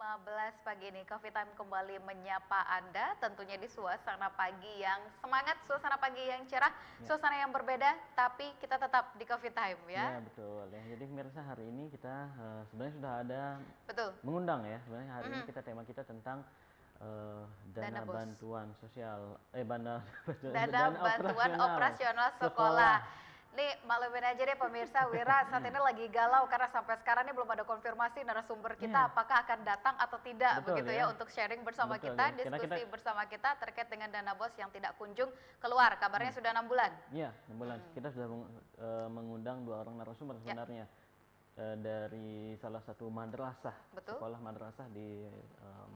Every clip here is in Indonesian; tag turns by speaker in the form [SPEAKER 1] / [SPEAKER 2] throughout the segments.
[SPEAKER 1] 6.15 pagi ini, Coffee Time kembali menyapa Anda, tentunya di suasana pagi yang semangat, suasana pagi yang cerah, suasana yang berbeda, tapi kita tetap di Coffee Time ya.
[SPEAKER 2] Ya betul ya. Jadi pemirsa, hari ini kita sebenarnya sudah ada
[SPEAKER 1] Betul.
[SPEAKER 2] mengundang ya. Sebenarnya hari ini tema kita tentang dana
[SPEAKER 1] Bos.
[SPEAKER 2] bantuan sosial, dana
[SPEAKER 1] bantuan operasional sekolah. Nih maklumin aja deh pemirsa, Wira saat ini lagi galau karena sampai sekarang ini belum ada konfirmasi narasumber kita apakah akan datang atau tidak.
[SPEAKER 2] Betul,
[SPEAKER 1] begitu ya, untuk sharing bersama
[SPEAKER 2] Betul,
[SPEAKER 1] kita,
[SPEAKER 2] ya.
[SPEAKER 1] diskusi bersama kita terkait dengan dana bos yang tidak kunjung keluar. Kabarnya sudah 6 bulan.
[SPEAKER 2] Iya, 6 bulan. Kita sudah mengundang 2 orang narasumber sebenarnya. Dari salah satu madrasah, sekolah madrasah di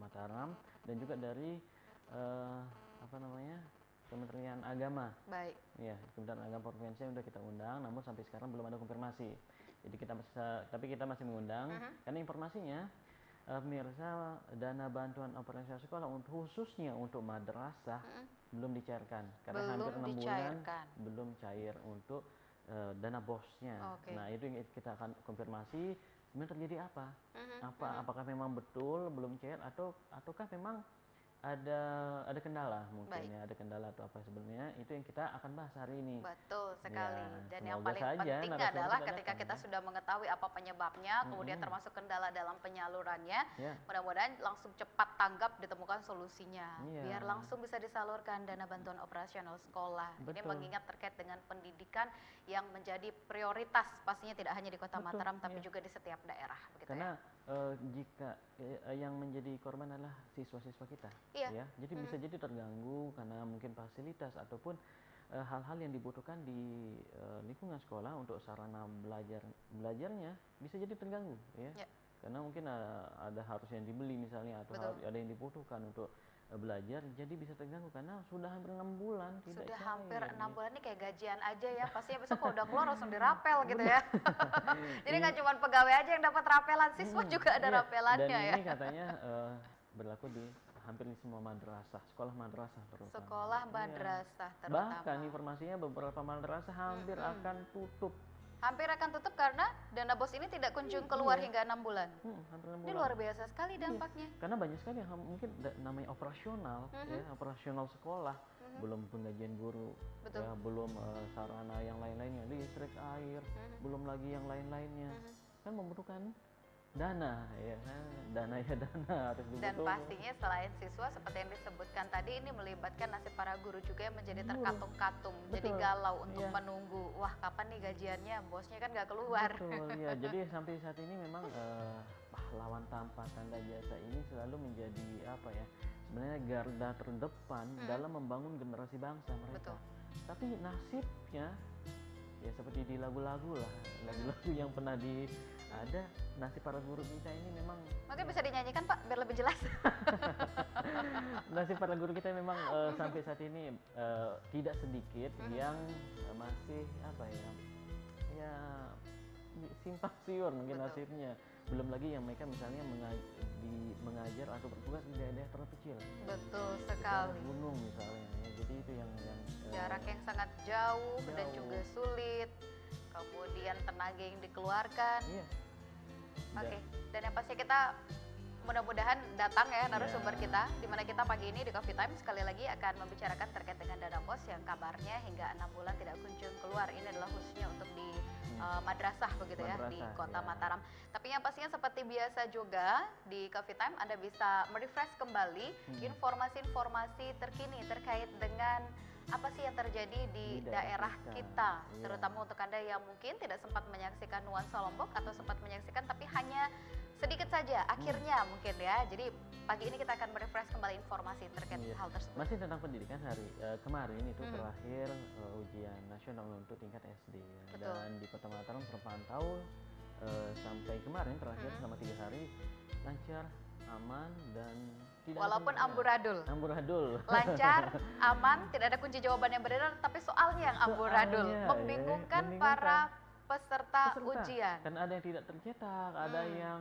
[SPEAKER 2] Mataram, dan juga dari Kementerian Agama.
[SPEAKER 1] Baik.
[SPEAKER 2] Ya, Kementerian Agama Provinsi yang sudah kita undang, namun sampai sekarang belum ada konfirmasi. Jadi kita masih mengundang karena informasinya pemirsa, dana bantuan operasional sekolah khususnya untuk madrasah belum dicairkan karena hampir 6 bulan belum cair untuk dana bosnya. Nah, itu yang kita akan konfirmasi sebenarnya terjadi apa? Apakah memang betul belum cair ataukah memang ada kendala mungkin ya, ada kendala atau apa sebenarnya, itu yang kita akan bahas hari ini.
[SPEAKER 1] Betul sekali. Dan yang
[SPEAKER 2] semoga
[SPEAKER 1] paling
[SPEAKER 2] saja
[SPEAKER 1] penting adalah ketika kita sudah mengetahui apa penyebabnya, kemudian termasuk kendala dalam penyalurannya, mudah-mudahan langsung cepat tanggap ditemukan solusinya, biar langsung bisa disalurkan dana bantuan operasional sekolah. Ini mengingat terkait dengan pendidikan yang menjadi prioritas pastinya tidak hanya di Kota Mataram tapi juga di setiap daerah. Begitu
[SPEAKER 2] karena jika yang menjadi korban adalah siswa-siswa kita, ya, jadi bisa jadi terganggu karena mungkin fasilitas ataupun hal-hal yang dibutuhkan di lingkungan sekolah untuk sarana belajarnya bisa jadi terganggu, ya. Karena mungkin ada harus yang dibeli misalnya atau ada yang dibutuhkan untuk belajar, jadi bisa terganggu karena sudah hampir 6 bulan tidak
[SPEAKER 1] sudah
[SPEAKER 2] cair.
[SPEAKER 1] Hampir 6 bulan ini kayak gajian aja ya, pastinya besok kalau udah keluar langsung dirapel gitu ya. Jadi nggak cuma pegawai aja yang dapat rapelan, siswa juga ada rapelannya
[SPEAKER 2] dan
[SPEAKER 1] ya.
[SPEAKER 2] ini katanya berlaku di hampir di semua madrasah, sekolah madrasah terutama.
[SPEAKER 1] Sekolah madrasah terutama.
[SPEAKER 2] Bahkan informasinya beberapa madrasah hampir akan tutup.
[SPEAKER 1] Hampir akan tutup karena dana bos ini tidak kunjung keluar hingga 6 bulan.
[SPEAKER 2] Hampir 6 bulan.
[SPEAKER 1] Ini luar biasa sekali dampaknya.
[SPEAKER 2] Karena banyak sekali yang mungkin namanya operasional, ya, operasional sekolah, belum penggajian guru, ya, belum sarana yang lain-lainnya, listrik, air, belum lagi yang lain-lainnya, kan membutuhkan dana, ya kan, dana harus dibutuhkan.
[SPEAKER 1] Dan pastinya selain siswa seperti yang disebutkan tadi, ini melibatkan nasib para guru juga yang menjadi terkatung-katung, jadi galau untuk menunggu, wah kapan nih gajiannya, bosnya kan nggak keluar.
[SPEAKER 2] Betul, ya. Jadi sampai saat ini memang pahlawan tanpa tanda jasa ini selalu menjadi apa ya, sebenarnya garda terdepan dalam membangun generasi bangsa mereka. Tapi nasibnya ya seperti di lagu-lagu lah, lagu-lagu yang pernah ada, nasib para guru kita ini memang
[SPEAKER 1] mungkin bisa dinyanyikan Pak biar lebih jelas.
[SPEAKER 2] Nasib para guru kita memang sampai saat ini tidak sedikit yang masih apa ya simpang siur mungkin nasibnya. Belum lagi yang mereka misalnya mengajar atau bertugas di daerah terpencil.
[SPEAKER 1] Betul sekali.
[SPEAKER 2] Gunung misalnya, ya. Jadi itu yang
[SPEAKER 1] jarak yang sangat jauh dan juga sulit. Kemudian tenaga yang dikeluarkan. Oke, dan yang pasti kita mudah-mudahan datang ya narasumber kita, di mana kita pagi ini di Coffee Time sekali lagi akan membicarakan terkait dengan dana bos yang kabarnya hingga 6 bulan tidak kunjung keluar. Ini adalah khususnya untuk di madrasah begitu ya, di Kota Mataram. Tapi yang pastinya seperti biasa juga di Coffee Time Anda bisa merefresh kembali informasi-informasi terkini terkait dengan apa sih yang terjadi di daerah kita, terutama untuk Anda yang mungkin tidak sempat menyaksikan nuansa Lombok atau sempat menyaksikan tapi hanya sedikit saja akhirnya mungkin ya. Jadi pagi ini kita akan merefresh kembali informasi terkait hal tersebut.
[SPEAKER 2] Masih tentang pendidikan, kemarin itu terakhir ujian nasional untuk tingkat SD ya. Dan di Kota Mataram terpantau sampai kemarin terakhir selama 3 hari lancar, aman, dan tidak
[SPEAKER 1] walaupun amburadul. Lancar, aman, tidak ada kunci jawaban yang beredar, tapi soalnya yang amburadul, membingungkan para peserta ujian.
[SPEAKER 2] Kan ada yang tidak tercetak, ada yang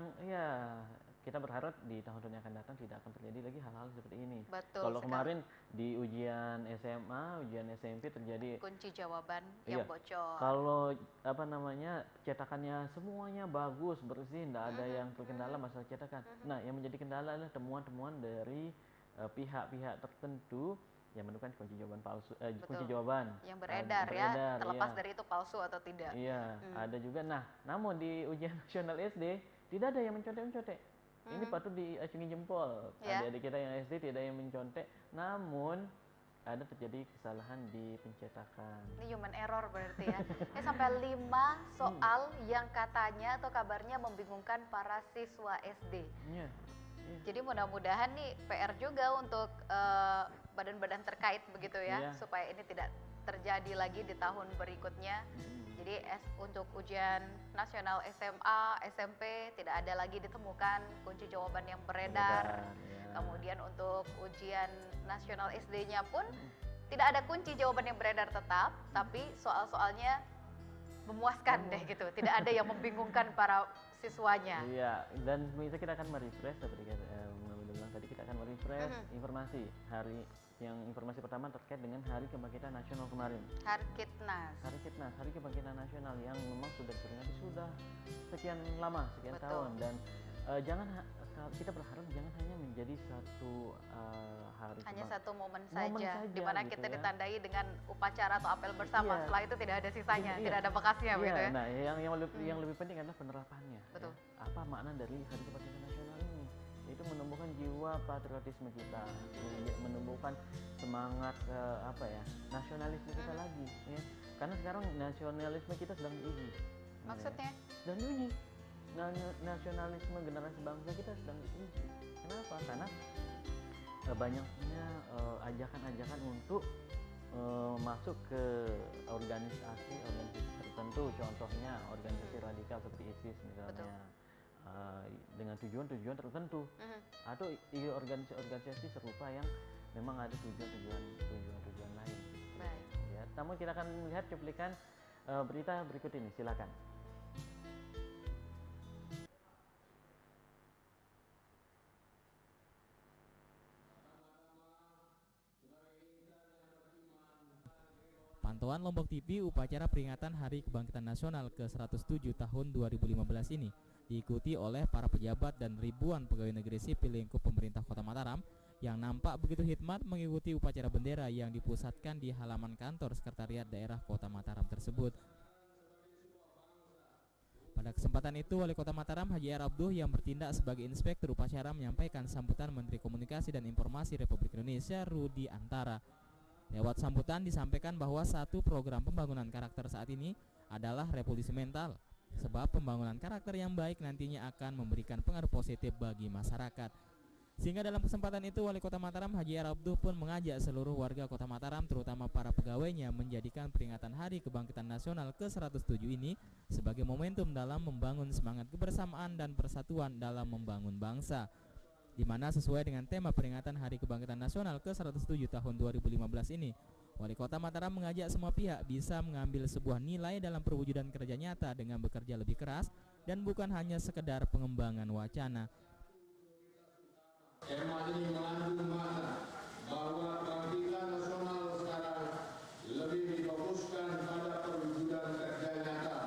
[SPEAKER 2] kita berharap di tahun-tahun yang akan datang tidak akan terjadi lagi hal-hal seperti ini.
[SPEAKER 1] Betul
[SPEAKER 2] Kalau
[SPEAKER 1] sekali.
[SPEAKER 2] kemarin di ujian SMA, ujian SMP terjadi
[SPEAKER 1] kunci jawaban yang bocor.
[SPEAKER 2] Kalau apa namanya cetakannya semuanya bagus, bersih, tidak ada yang terkendala masalah cetakan. Nah, yang menjadi kendala adalah temuan-temuan dari pihak-pihak tertentu yang menemukan kunci jawaban palsu, kunci jawaban
[SPEAKER 1] yang beredar ya, terlepas dari itu palsu atau tidak.
[SPEAKER 2] Iya, ada juga. Nah, namun di ujian nasional SD tidak ada yang mencontek-mencontek. Ini patut diacungi jempol. Adik-adik kita yang SD tidak yang mencontek, namun ada terjadi kesalahan di pencetakan.
[SPEAKER 1] Ini human error berarti ya. Ini sampai 5 soal yang katanya atau kabarnya membingungkan para siswa SD.
[SPEAKER 2] Iya.
[SPEAKER 1] Jadi mudah-mudahan nih PR juga untuk badan-badan terkait begitu ya, supaya ini tidak terjadi lagi di tahun berikutnya. Jadi untuk ujian nasional SMA, SMP tidak ada lagi ditemukan kunci jawaban yang beredar. Kemudian untuk ujian nasional SD-nya pun tidak ada kunci jawaban yang beredar tetap, tapi soal-soalnya memuaskan deh gitu. Tidak ada yang membingungkan para siswanya.
[SPEAKER 2] Iya, dan itu kita akan merefresh seperti bilang tadi, kita akan merefresh informasi informasi pertama terkait dengan Hari Kebangkitan Nasional kemarin.
[SPEAKER 1] Harkitnas.
[SPEAKER 2] Hari Kebangkitan Nasional yang memang sudah diperingati sudah sekian lama, sekian tahun, dan kita berharap jangan hanya menjadi satu hari
[SPEAKER 1] hanya satu momen saja di mana gitu kita ditandai dengan upacara atau apel bersama. Setelah itu tidak ada sisanya, tidak ada bekasnya begitu ya.
[SPEAKER 2] Nah, yang lebih penting adalah penerapannya.
[SPEAKER 1] Betul.
[SPEAKER 2] Ya. Apa makna dari Hari Kebangkitan Nasional ini? Itu menumbuhkan jiwa patriotisme kita, menumbuhkan semangat nasionalisme kita lagi, ya. Karena sekarang nasionalisme kita sedang diuji.
[SPEAKER 1] Maksudnya?
[SPEAKER 2] Sedang diuji. Nasionalisme generasi bangsa kita sedang diuji. Kenapa? Karena banyaknya ajakan-ajakan untuk masuk ke organisasi tertentu, contohnya organisasi radikal seperti ISIS misalnya, dengan tujuan-tujuan tertentu, atau organisasi serupa yang memang ada tujuan lain.
[SPEAKER 1] Baik.
[SPEAKER 2] Ya, namun kita akan melihat cuplikan berita berikut ini, silakan.
[SPEAKER 3] Pantauan Lombok TV upacara peringatan Hari Kebangkitan Nasional ke-107 tahun 2015 ini diikuti oleh para pejabat dan ribuan pegawai negeri sipil lingkup pemerintah Kota Mataram yang nampak begitu hikmat mengikuti upacara bendera yang dipusatkan di halaman kantor Sekretariat Daerah Kota Mataram tersebut. Pada kesempatan itu, Wali Kota Mataram Haji R. Abduh yang bertindak sebagai inspektur upacara menyampaikan sambutan Menteri Komunikasi dan Informasi Republik Indonesia Rudi Antara. Lewat sambutan disampaikan bahwa satu program pembangunan karakter saat ini adalah revolusi mental, sebab pembangunan karakter yang baik nantinya akan memberikan pengaruh positif bagi masyarakat. Sehingga dalam kesempatan itu Wali Kota Mataram Haji R. Abduh pun mengajak seluruh warga Kota Mataram terutama para pegawainya menjadikan peringatan Hari Kebangkitan Nasional ke-107 ini sebagai momentum dalam membangun semangat kebersamaan dan persatuan dalam membangun bangsa. Di mana sesuai dengan tema peringatan Hari Kebangkitan Nasional ke-107 tahun 2015 ini, Wali Kota Mataram mengajak semua pihak bisa mengambil sebuah nilai dalam perwujudan kerja nyata dengan bekerja lebih keras dan bukan hanya sekedar pengembangan wacana.
[SPEAKER 4] Tema ini mengandung makna bahwa kebangkitan nasional sekarang lebih difokuskan pada perwujudan kerja nyata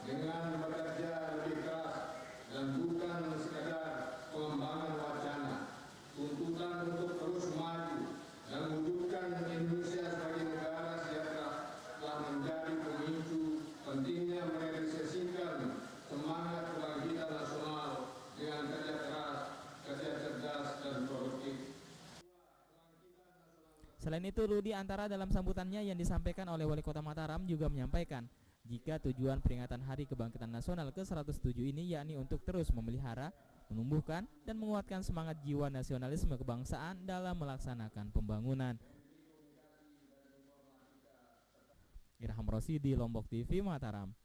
[SPEAKER 4] dengan bekerja lebih keras dan bukan sekadar pengembangan wacana. Tuntutan untuk terus maju dan mewujudkan Indonesia sebagai negara sejahtera telah menjadi pemicu pentingnya merealisasikan semangat kebangkitan nasional dengan kerja keras, kerja cerdas dan produktif.
[SPEAKER 3] Selain itu, Rudi Antara dalam sambutannya yang disampaikan oleh Wali Kota Mataram juga menyampaikan jika tujuan peringatan Hari Kebangkitan Nasional ke-107 ini yakni untuk terus memelihara, menumbuhkan, dan menguatkan semangat jiwa nasionalisme kebangsaan dalam melaksanakan pembangunan. Irham Rosidi, Lombok TV, Mataram.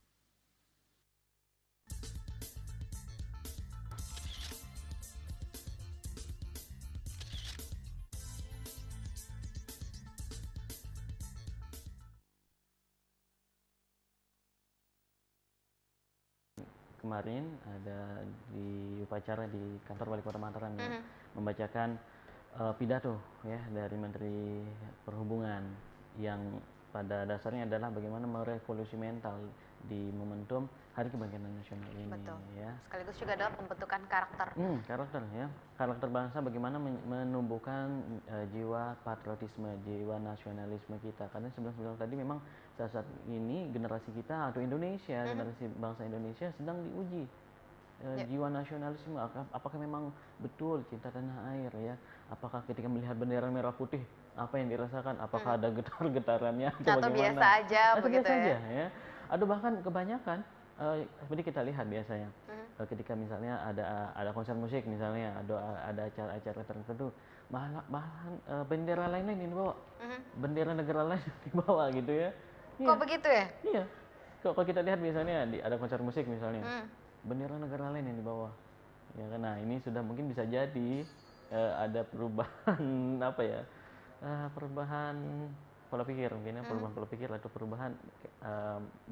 [SPEAKER 2] Kemarin ada di upacara di kantor Wali Kota Mataram ya, membacakan pidato ya dari Menteri Perhubungan yang pada dasarnya adalah bagaimana merevolusi mental di momentum Hari Kebangkitan Nasional ini.
[SPEAKER 1] Betul.
[SPEAKER 2] Ya.
[SPEAKER 1] Sekaligus juga adalah pembentukan karakter.
[SPEAKER 2] Karakter ya, karakter bangsa bagaimana menumbuhkan jiwa patriotisme, jiwa nasionalisme kita. Karena sebelum tadi memang saat ini generasi kita atau Indonesia, generasi bangsa Indonesia sedang diuji jiwa nasionalisme. Apakah memang betul cinta tanah air ya? Apakah ketika melihat bendera merah putih apa yang dirasakan? Apakah ada getar-getarannya
[SPEAKER 1] atau
[SPEAKER 2] bagaimana?
[SPEAKER 1] Biasa aja
[SPEAKER 2] atau
[SPEAKER 1] begitu
[SPEAKER 2] biasa
[SPEAKER 1] ya?
[SPEAKER 2] aja, ya. Atau bahkan kebanyakan seperti kita lihat biasanya ketika misalnya ada konser musik misalnya, ada acara-acara tertentu, malahan bendera lain-lain yang dibawa, bendera negara lain yang dibawa gitu ya.
[SPEAKER 1] Kok begitu ya?
[SPEAKER 2] Iya. Kalau kita lihat misalnya ada konser musik misalnya, bendera negara lain yang dibawa. Ya kan, nah ini sudah mungkin bisa jadi ada perubahan apa ya? Perubahan pola pikir mungkin ya, perubahan pola pikir atau perubahan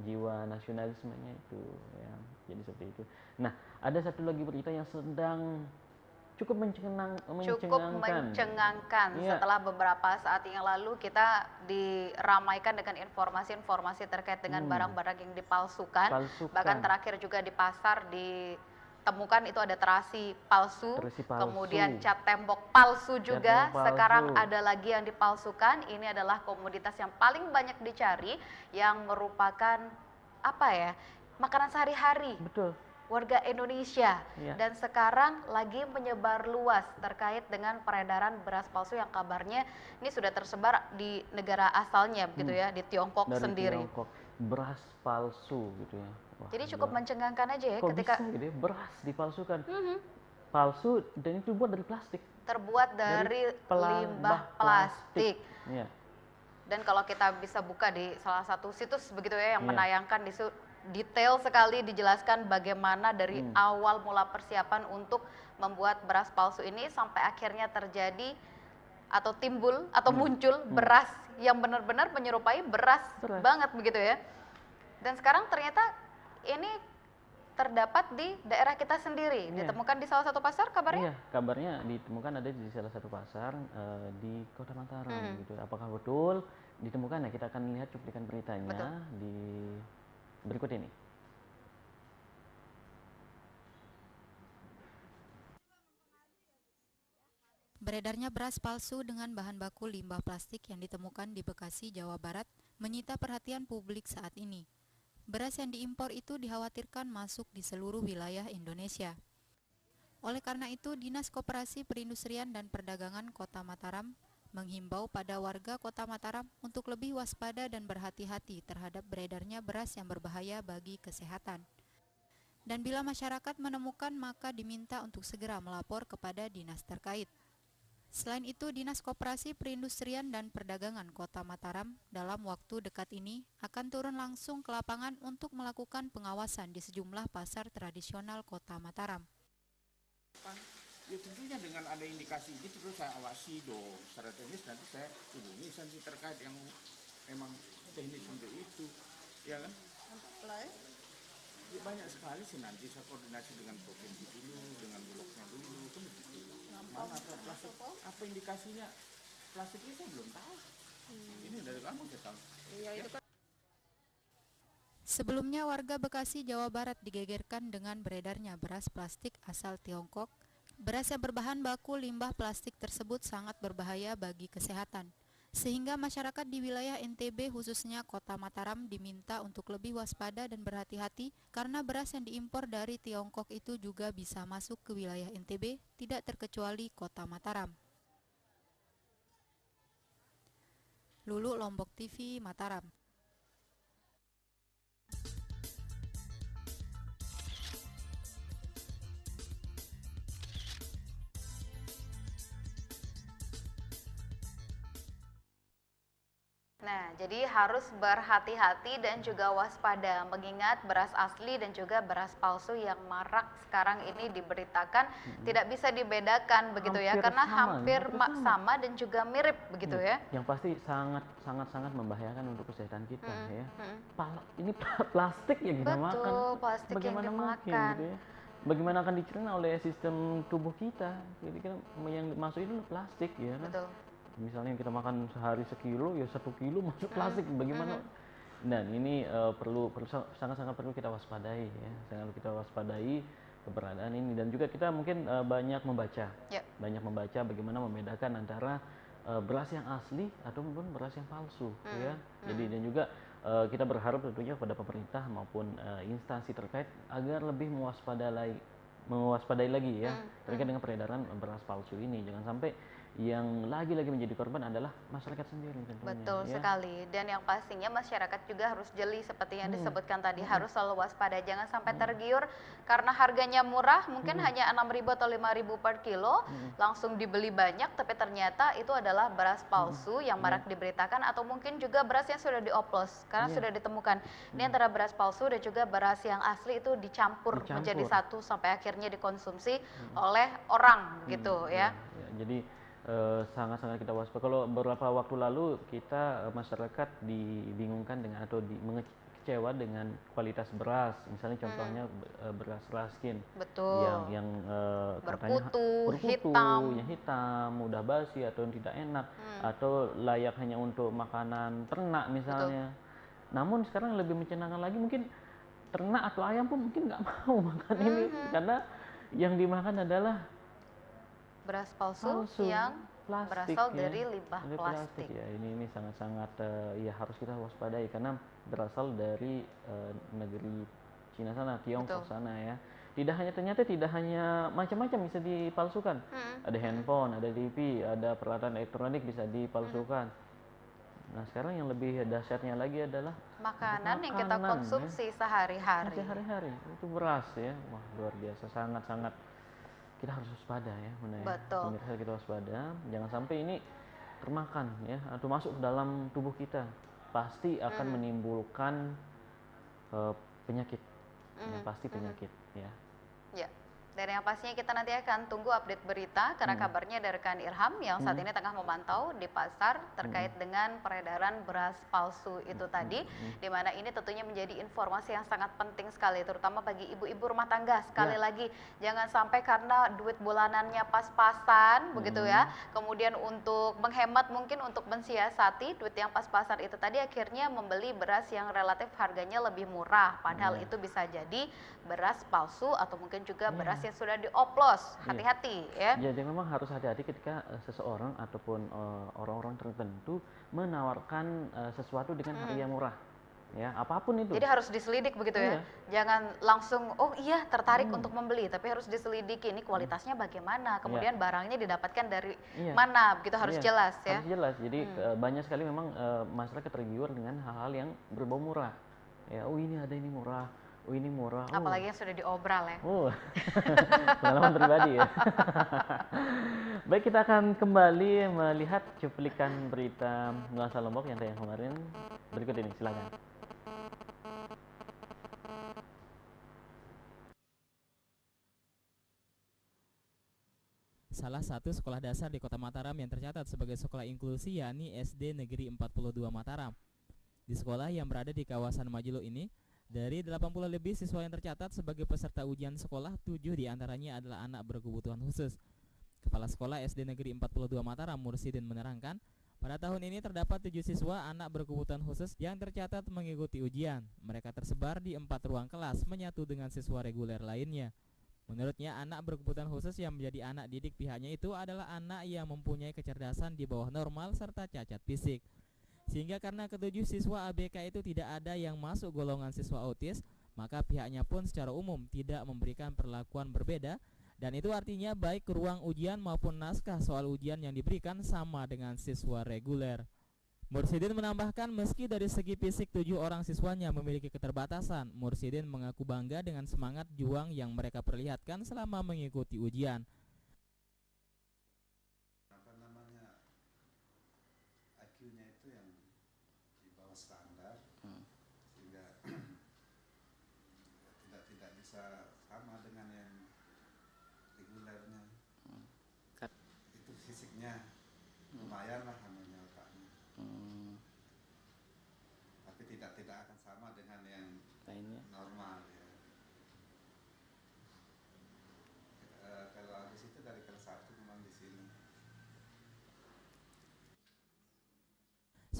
[SPEAKER 2] jiwa nasionalismenya itu ya, jadi seperti itu. Nah, ada satu lagi berita yang sedang cukup mencengangkan.
[SPEAKER 1] Ya. Setelah beberapa saat yang lalu kita diramaikan dengan informasi-informasi terkait dengan barang-barang yang dipalsukan. Bahkan terakhir juga di pasar ditemukan itu ada terasi palsu, kemudian cat tembok palsu juga. Sekarang ada lagi yang dipalsukan. Ini adalah komoditas yang paling banyak dicari, yang merupakan apa ya, makanan sehari-hari.
[SPEAKER 2] Betul.
[SPEAKER 1] Warga Indonesia, dan sekarang lagi menyebar luas terkait dengan peredaran beras palsu yang kabarnya ini sudah tersebar di negara asalnya begitu ya, di Tiongkok
[SPEAKER 2] dari
[SPEAKER 1] sendiri.
[SPEAKER 2] Tiongkok, beras palsu gitu ya.
[SPEAKER 1] Wah, jadi cukup mencengangkan aja ya.
[SPEAKER 2] Kok
[SPEAKER 1] ketika
[SPEAKER 2] bisa gitu ya, beras dipalsukan. Palsu dan itu buat dari plastik.
[SPEAKER 1] Terbuat dari limbah plastik.
[SPEAKER 2] Ya.
[SPEAKER 1] Dan kalau kita bisa buka di salah satu situs begitu ya yang menayangkan detail sekali dijelaskan bagaimana dari awal mula persiapan untuk membuat beras palsu ini sampai akhirnya terjadi atau timbul atau muncul beras yang benar-benar menyerupai beras banget begitu ya. Dan sekarang ternyata ini terdapat di daerah kita sendiri, ditemukan di salah satu pasar kabarnya?
[SPEAKER 2] Iya, kabarnya ditemukan ada di salah satu pasar di Kota Mataram gitu. Apakah betul ditemukan? Nah, kita akan lihat cuplikan beritanya di berikut ini.
[SPEAKER 5] Beredarnya beras palsu dengan bahan baku limbah plastik yang ditemukan di Bekasi, Jawa Barat menyita perhatian publik saat ini. Beras yang diimpor itu dikhawatirkan masuk di seluruh wilayah Indonesia. Oleh karena itu, Dinas Koperasi Perindustrian dan Perdagangan Kota Mataram menghimbau pada warga Kota Mataram untuk lebih waspada dan berhati-hati terhadap beredarnya beras yang berbahaya bagi kesehatan. Dan bila masyarakat menemukan, maka diminta untuk segera melapor kepada dinas terkait. Selain itu, Dinas Koperasi Perindustrian dan Perdagangan Kota Mataram dalam waktu dekat ini akan turun langsung ke lapangan untuk melakukan pengawasan di sejumlah pasar tradisional Kota Mataram.
[SPEAKER 6] Ya tentunya dengan ada indikasi ini terus saya awasi dong secara teknis, nanti saya hubungi instansi terkait yang memang teknis untuk itu, ya kan? Ya, banyak sekali sih, nanti saya koordinasi dengan provinsi dulu, dengan bulognya dulu, kan begitu. Mana plastik, apa indikasinya? Plastik ini saya belum tahu. Ini dari kamu saya tahu. Iya, itu kan.
[SPEAKER 5] Sebelumnya warga Bekasi, Jawa Barat digegerkan dengan beredarnya beras plastik asal Tiongkok. Beras yang berbahan baku limbah plastik tersebut sangat berbahaya bagi kesehatan, sehingga masyarakat di wilayah NTB khususnya Kota Mataram diminta untuk lebih waspada dan berhati-hati karena beras yang diimpor dari Tiongkok itu juga bisa masuk ke wilayah NTB, tidak terkecuali Kota Mataram. Lulu, Lombok TV, Mataram.
[SPEAKER 1] Nah, jadi harus berhati-hati dan juga waspada mengingat beras asli dan juga beras palsu yang marak sekarang ini diberitakan tidak bisa dibedakan begitu ya, karena hampir sama dan juga mirip begitu ya.
[SPEAKER 2] Yang pasti sangat membahayakan untuk kesehatan kita ya. Ini plastik yang kita makan.
[SPEAKER 1] Betul, plastik yang dimakan.
[SPEAKER 2] Gitu ya? bagaimana akan dicerna oleh sistem tubuh kita. Jadi kan yang masuk itu plastik ya kan.
[SPEAKER 1] Betul.
[SPEAKER 2] Misalnya kita makan sehari sekilo, ya 1 kilo masuk plastik. Bagaimana? Dan ini sangat-sangat perlu kita waspadai ya, sangat kita waspadai keberadaan ini. Dan juga kita mungkin banyak membaca, banyak membaca bagaimana membedakan antara beras yang asli ataupun beras yang palsu ya. Jadi dan juga kita berharap tentunya kepada pemerintah maupun instansi terkait agar lebih mewaspadai lagi ya terkait dengan peredaran beras palsu ini. Jangan sampai yang lagi-lagi menjadi korban adalah masyarakat sendiri tentunya.
[SPEAKER 1] Betul
[SPEAKER 2] ya.
[SPEAKER 1] sekali. Dan yang pastinya masyarakat juga harus jeli seperti yang disebutkan tadi, harus selalu waspada, jangan sampai tergiur karena harganya murah, mungkin hanya 6.000 atau 5.000 per kilo, langsung dibeli banyak, tapi ternyata itu adalah beras palsu yang marak diberitakan, atau mungkin juga beras yang sudah dioplos karena sudah ditemukan. Ini antara beras palsu dan juga beras yang asli itu dicampur menjadi satu sampai akhirnya dikonsumsi oleh orang gitu ya.
[SPEAKER 2] Jadi sangat-sangat kita waspada. Kalau beberapa waktu lalu kita masyarakat dibingungkan dengan atau mengecewa dengan kualitas beras. Misalnya contohnya beras Raskin.
[SPEAKER 1] Betul.
[SPEAKER 2] Yang
[SPEAKER 1] berkutu,
[SPEAKER 2] hitam, mudah basi atau tidak enak atau layak hanya untuk makanan ternak misalnya. Namun sekarang lebih mencengangkan lagi, mungkin ternak atau ayam pun mungkin nggak mau makan ini karena yang dimakan adalah
[SPEAKER 1] beras palsu yang
[SPEAKER 2] plastik,
[SPEAKER 1] berasal dari limbah plastik.
[SPEAKER 2] Ya, ini sangat-sangat ya harus kita waspadai karena berasal dari negeri Cina sana, Tiongkok sana ya. Ternyata tidak hanya macam-macam bisa dipalsukan. Ada handphone, ada TV, ada peralatan elektronik bisa dipalsukan. Nah, sekarang yang lebih dahsyatnya lagi adalah
[SPEAKER 1] makanan yang kita konsumsi sehari-hari.
[SPEAKER 2] Itu beras ya. Wah, luar biasa, sangat-sangat kita harus waspada ya,
[SPEAKER 1] Betul.
[SPEAKER 2] Pemirsa, kita waspada, jangan sampai ini termakan ya atau masuk ke dalam tubuh kita, pasti akan menimbulkan penyakit, pasti penyakit ya.
[SPEAKER 1] Ya. Dan yang pastinya kita nanti akan tunggu update berita karena kabarnya dari rekan Irham yang saat ini tengah memantau di pasar terkait dengan peredaran beras palsu itu tadi, di mana ini tentunya menjadi informasi yang sangat penting sekali terutama bagi ibu-ibu rumah tangga. Sekali lagi jangan sampai karena duit bulanannya pas-pasan begitu ya, kemudian untuk menghemat mungkin untuk mensiasati duit yang pas-pasan itu tadi akhirnya membeli beras yang relatif harganya lebih murah, padahal itu bisa jadi beras palsu atau mungkin juga beras yang sudah dioplos. Hati-hati ya.
[SPEAKER 2] Jadi memang harus hati-hati ketika seseorang ataupun orang-orang tertentu menawarkan sesuatu dengan harga yang murah. Ya, apapun itu.
[SPEAKER 1] Jadi harus diselidik begitu ya. Jangan langsung oh iya tertarik untuk membeli, tapi harus diselidiki ini kualitasnya bagaimana, kemudian barangnya didapatkan dari mana, begitu harus jelas ya.
[SPEAKER 2] Harus jelas. Jadi banyak sekali memang masyarakat tergiur dengan hal-hal yang berbau murah. Ya, oh ini ada ini murah. Oh ini murah.
[SPEAKER 1] Apalagi yang sudah diobral ya.
[SPEAKER 2] Pengalaman pribadi ya. Baik, kita akan kembali melihat cuplikan berita Nuansa Lombok yang tayang kemarin. Berikut ini, silakan.
[SPEAKER 3] Salah satu sekolah dasar di Kota Mataram yang tercatat sebagai sekolah inklusi yakni SD Negeri 42 Mataram. Di sekolah yang berada di kawasan Majilo ini, dari 80 lebih siswa yang tercatat sebagai peserta ujian sekolah, 7 diantaranya adalah anak berkebutuhan khusus. Kepala Sekolah SD Negeri 42 Mataram, Mursidin, menerangkan, pada tahun ini terdapat 7 siswa anak berkebutuhan khusus yang tercatat mengikuti ujian. Mereka tersebar di 4 ruang kelas, menyatu dengan siswa reguler lainnya. Menurutnya, anak berkebutuhan khusus yang menjadi anak didik pihaknya itu adalah anak yang mempunyai kecerdasan di bawah normal serta cacat fisik. Sehingga karena ketujuh siswa ABK itu tidak ada yang masuk golongan siswa autis, maka pihaknya pun secara umum tidak memberikan perlakuan berbeda, dan itu artinya baik ruang ujian maupun naskah soal ujian yang diberikan sama dengan siswa reguler. Mursidin menambahkan meski dari segi fisik 7 orang siswanya memiliki keterbatasan, Mursidin mengaku bangga dengan semangat juang yang mereka perlihatkan selama mengikuti ujian.
[SPEAKER 6] Sama dengan yang regulernya. Itu fisiknya lumayan lah namanya otaknya. Tapi tidak akan sama dengan yang lainnya normal ya.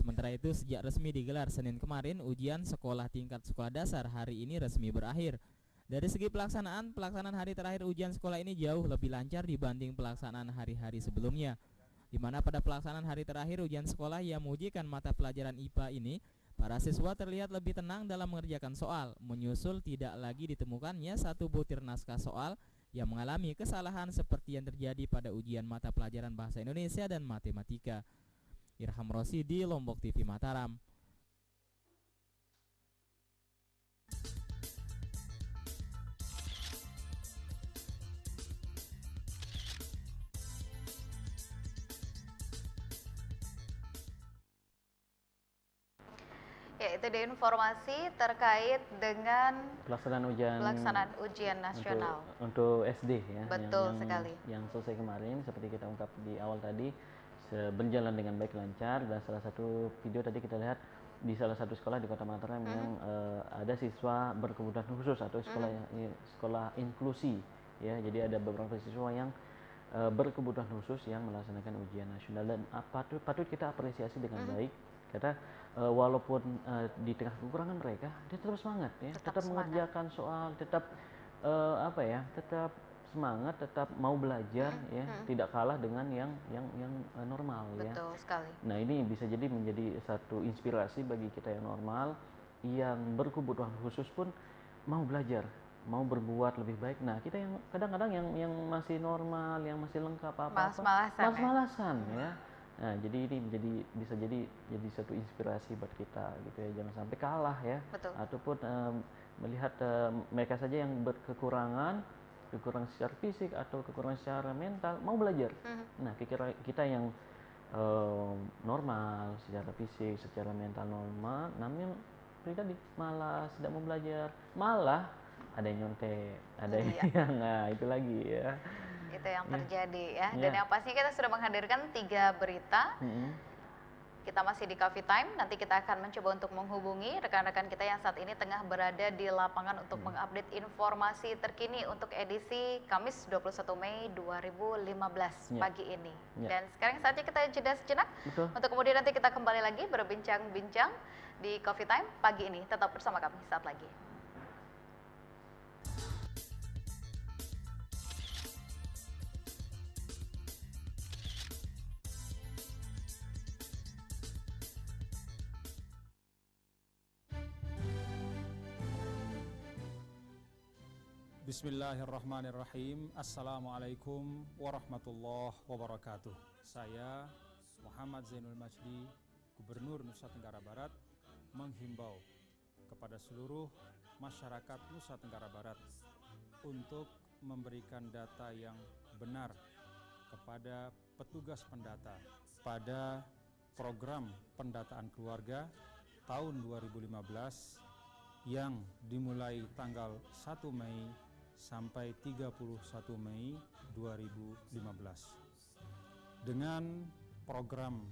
[SPEAKER 3] Sementara itu, sejak resmi digelar Senin kemarin, ujian sekolah tingkat sekolah dasar hari ini resmi berakhir. Dari segi pelaksanaan hari terakhir ujian sekolah ini jauh lebih lancar dibanding pelaksanaan hari-hari sebelumnya, di mana pada pelaksanaan hari terakhir ujian sekolah yang mengujikan mata pelajaran IPA ini, para siswa terlihat lebih tenang dalam mengerjakan soal, menyusul tidak lagi ditemukannya satu butir naskah soal yang mengalami kesalahan seperti yang terjadi pada ujian mata pelajaran bahasa Indonesia dan matematika. Irham Rosidi, Lombok TV Mataram.
[SPEAKER 1] Ya, itu dia informasi terkait dengan pelaksanaan ujian nasional
[SPEAKER 2] untuk SD ya.
[SPEAKER 1] Betul sekali.
[SPEAKER 2] Yang selesai kemarin seperti kita ungkap di awal tadi berjalan dengan baik lancar, dan salah satu video tadi kita lihat di salah satu sekolah di Kota Mataram yang ada siswa berkebutuhan khusus atau sekolah inklusi ya. Jadi ada beberapa siswa yang berkebutuhan khusus yang melaksanakan ujian nasional, dan patut kita apresiasi dengan baik karena walaupun di tengah kekurangan mereka, dia tetap semangat ya, tetap mengerjakan soal, tetap tetap semangat, tetap mau belajar ya, tidak kalah dengan yang normal.
[SPEAKER 1] Betul
[SPEAKER 2] ya.
[SPEAKER 1] Betul sekali.
[SPEAKER 2] Nah, ini bisa jadi menjadi satu inspirasi bagi kita yang normal, yang berkebutuhan khusus pun mau belajar, mau berbuat lebih baik. Nah, kita yang kadang-kadang yang masih normal, yang masih lengkap malas-malasan ya. Nah, jadi ini bisa jadi satu inspirasi buat kita gitu ya, jangan sampai kalah ya.
[SPEAKER 1] Betul.
[SPEAKER 2] Ataupun melihat mereka saja yang kekurangan secara fisik atau kekurangan secara mental mau belajar. Nah, kita yang normal secara fisik, secara mental normal, namun tadi malas, tidak mau belajar, malah ada yang nyontek, ada yang itu lagi ya.
[SPEAKER 1] Itu yang terjadi ya. Dan yang pastinya kita sudah menghadirkan 3 berita. Kita masih di Coffee Time, nanti kita akan mencoba untuk menghubungi rekan-rekan kita yang saat ini tengah berada di lapangan untuk mengupdate informasi terkini untuk edisi Kamis 21 Mei 2015 pagi ini. Dan sekarang saatnya kita jeda sejenak untuk kemudian nanti kita kembali lagi berbincang-bincang di Coffee Time pagi ini. Tetap bersama kami saat lagi.
[SPEAKER 7] Bismillahirrahmanirrahim. Assalamualaikum warahmatullahi wabarakatuh. Saya Muhammad Zainul Majdi, Gubernur Nusa Tenggara Barat, menghimbau kepada seluruh masyarakat Nusa Tenggara Barat untuk memberikan data yang benar kepada petugas pendata pada program pendataan keluarga tahun 2015 yang dimulai tanggal 1 Mei sampai 31 Mei 2015. Dengan program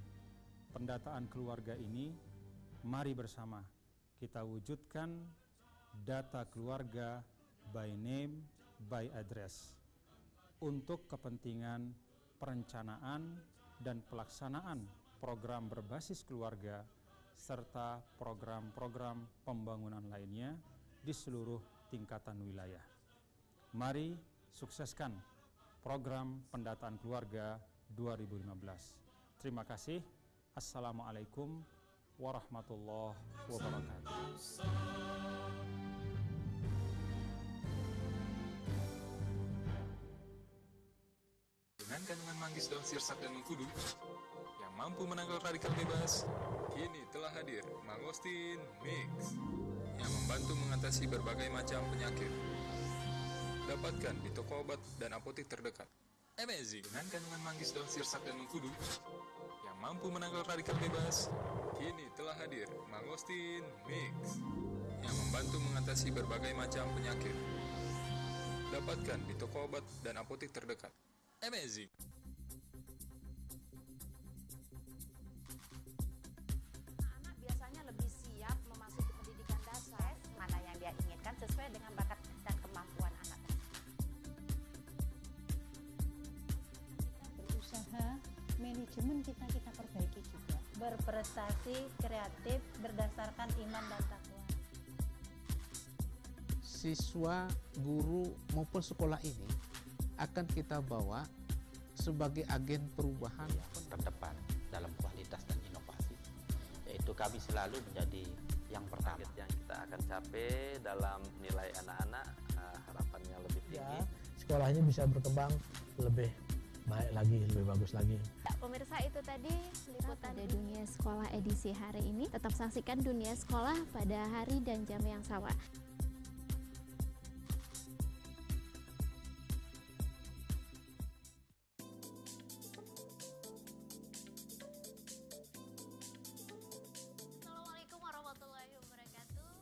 [SPEAKER 7] pendataan keluarga ini, mari bersama kita wujudkan data keluarga by name, by address untuk kepentingan perencanaan dan pelaksanaan program berbasis keluarga serta program-program pembangunan lainnya di seluruh tingkatan wilayah. Mari sukseskan program pendataan keluarga 2015. Terima kasih. Assalamualaikum warahmatullahi wabarakatuh.
[SPEAKER 8] Dengan kandungan manggis daun sirsak dan mengkudu yang mampu menangkal radikal bebas, kini telah hadir Mangosteen Mix yang membantu mengatasi berbagai macam penyakit. Dapatkan di toko obat dan apotek terdekat. Amazing! Dengan kandungan manggis daun sirsak dan mengkudu yang mampu menangkal radikal bebas, kini telah hadir Mangosteen Mix yang membantu mengatasi berbagai macam penyakit. Dapatkan di toko obat dan apotek terdekat. Amazing!
[SPEAKER 9] Anak biasanya lebih siap memasuki pendidikan dasar, mana yang dia inginkan sesuai dengan bakat dan kemampuan anak.
[SPEAKER 10] Kita berusaha manajemen kita perbaiki juga. berprestasi kreatif berdasarkan iman dan takwa.
[SPEAKER 11] Siswa, guru maupun sekolah ini akan kita bawa sebagai agen perubahan
[SPEAKER 12] yang terdepan dalam kualitas dan inovasi, yaitu kami selalu menjadi yang pertama. Yang kita akan capai dalam nilai anak-anak, harapannya lebih tinggi.
[SPEAKER 13] Sekolahnya bisa berkembang lebih baik lagi, lebih bagus lagi.
[SPEAKER 14] Pemirsa, itu tadi liputan pada Dunia Sekolah edisi hari ini. Tetap saksikan Dunia Sekolah pada hari dan jam yang sama.
[SPEAKER 1] Assalamualaikum warahmatullahi wabarakatuh.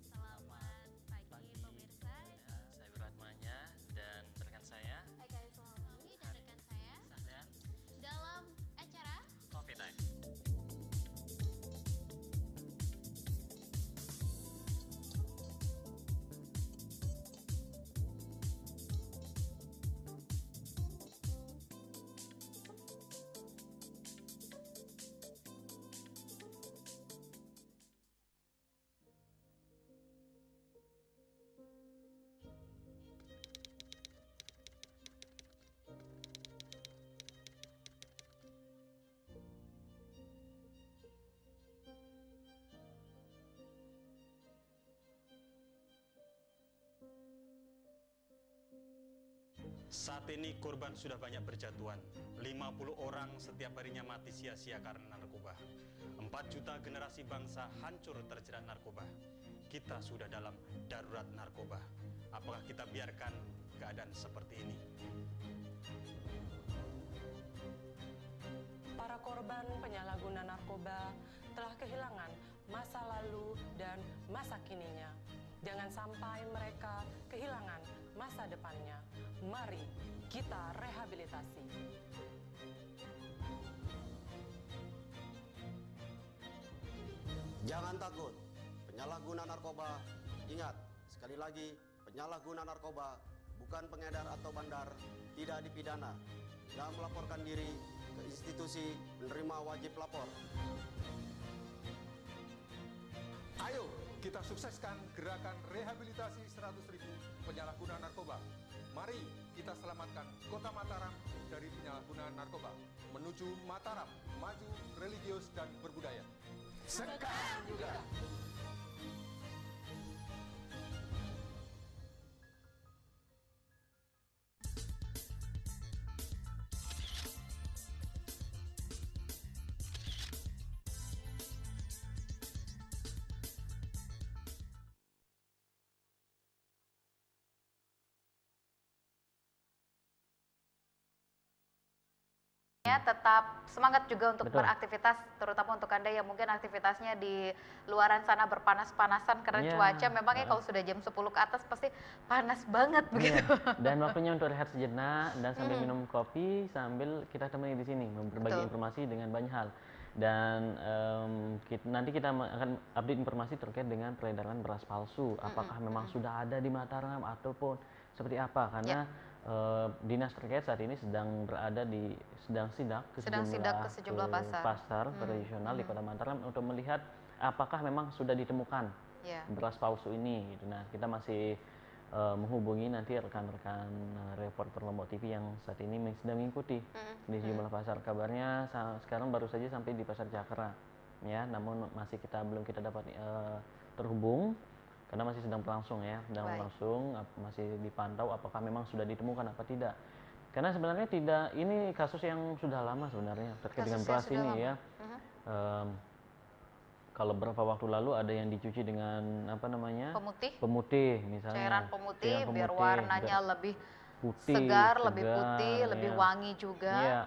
[SPEAKER 1] Selamat pagi pemirsa.
[SPEAKER 2] Saya Wiratmanya dan rekan saya
[SPEAKER 1] Eka Islamami dan rekan saya
[SPEAKER 2] Sahdan
[SPEAKER 1] dalam acara
[SPEAKER 2] Coffee Time.
[SPEAKER 15] Saat ini korban sudah banyak berjatuhan. 50 orang setiap harinya mati sia-sia karena narkoba. 4 juta generasi bangsa hancur terjerat narkoba. Kita sudah dalam darurat narkoba. Apakah kita biarkan keadaan seperti ini?
[SPEAKER 16] Para korban penyalahguna narkoba telah kehilangan masa lalu dan masa kininya. Jangan sampai mereka kehilangan masa depannya. Mari kita rehabilitasi.
[SPEAKER 17] Jangan takut, penyalahguna narkoba. Ingat, sekali lagi, penyalahguna narkoba bukan pengedar atau bandar, tidak dipidana, dan melaporkan diri ke institusi penerima wajib lapor.
[SPEAKER 18] Ayo kita sukseskan gerakan rehabilitasi 100.000 penyalahguna narkoba. Mari kita selamatkan Kota Mataram dari penyalahgunaan narkoba menuju Mataram maju, religius dan berbudaya. Sekarang juga.
[SPEAKER 1] Tetap semangat juga untuk
[SPEAKER 2] Betul.
[SPEAKER 1] beraktivitas, terutama untuk Anda yang mungkin aktivitasnya di luaran sana berpanas-panasan karena
[SPEAKER 2] Iya.
[SPEAKER 1] cuaca memangnya kalau sudah jam 10 ke atas pasti panas banget begitu.
[SPEAKER 2] Dan waktunya untuk rehat sejenak dan sambil minum kopi sambil kita temani di sini berbagi informasi dengan banyak hal. Dan nanti kita akan update informasi terkait dengan peredaran beras palsu. Apakah memang sudah ada di Mataram ataupun seperti apa? Karena dinas terkait saat ini sedang sidak ke sejumlah pasar tradisional di Kota Mataram untuk melihat apakah memang sudah ditemukan beras palsu ini. Gitu. Nah, kita masih menghubungi nanti rekan-rekan reporter Lombok TV yang saat ini sedang mengikuti di sejumlah pasar. Kabarnya sekarang baru saja sampai di Pasar Cakra, ya. Namun belum kita dapat terhubung. Karena masih sedang berlangsung ya, masih dipantau apakah memang sudah ditemukan apa tidak. Karena sebenarnya ini kasus yang sudah lama sebenarnya terkait dengan beras ini ya. Kalau beberapa waktu lalu ada yang dicuci dengan pemutih misalnya.
[SPEAKER 1] Cairan pemutih biar warnanya lebih
[SPEAKER 2] putih,
[SPEAKER 1] segar, lebih putih, lebih wangi juga.
[SPEAKER 2] Iya.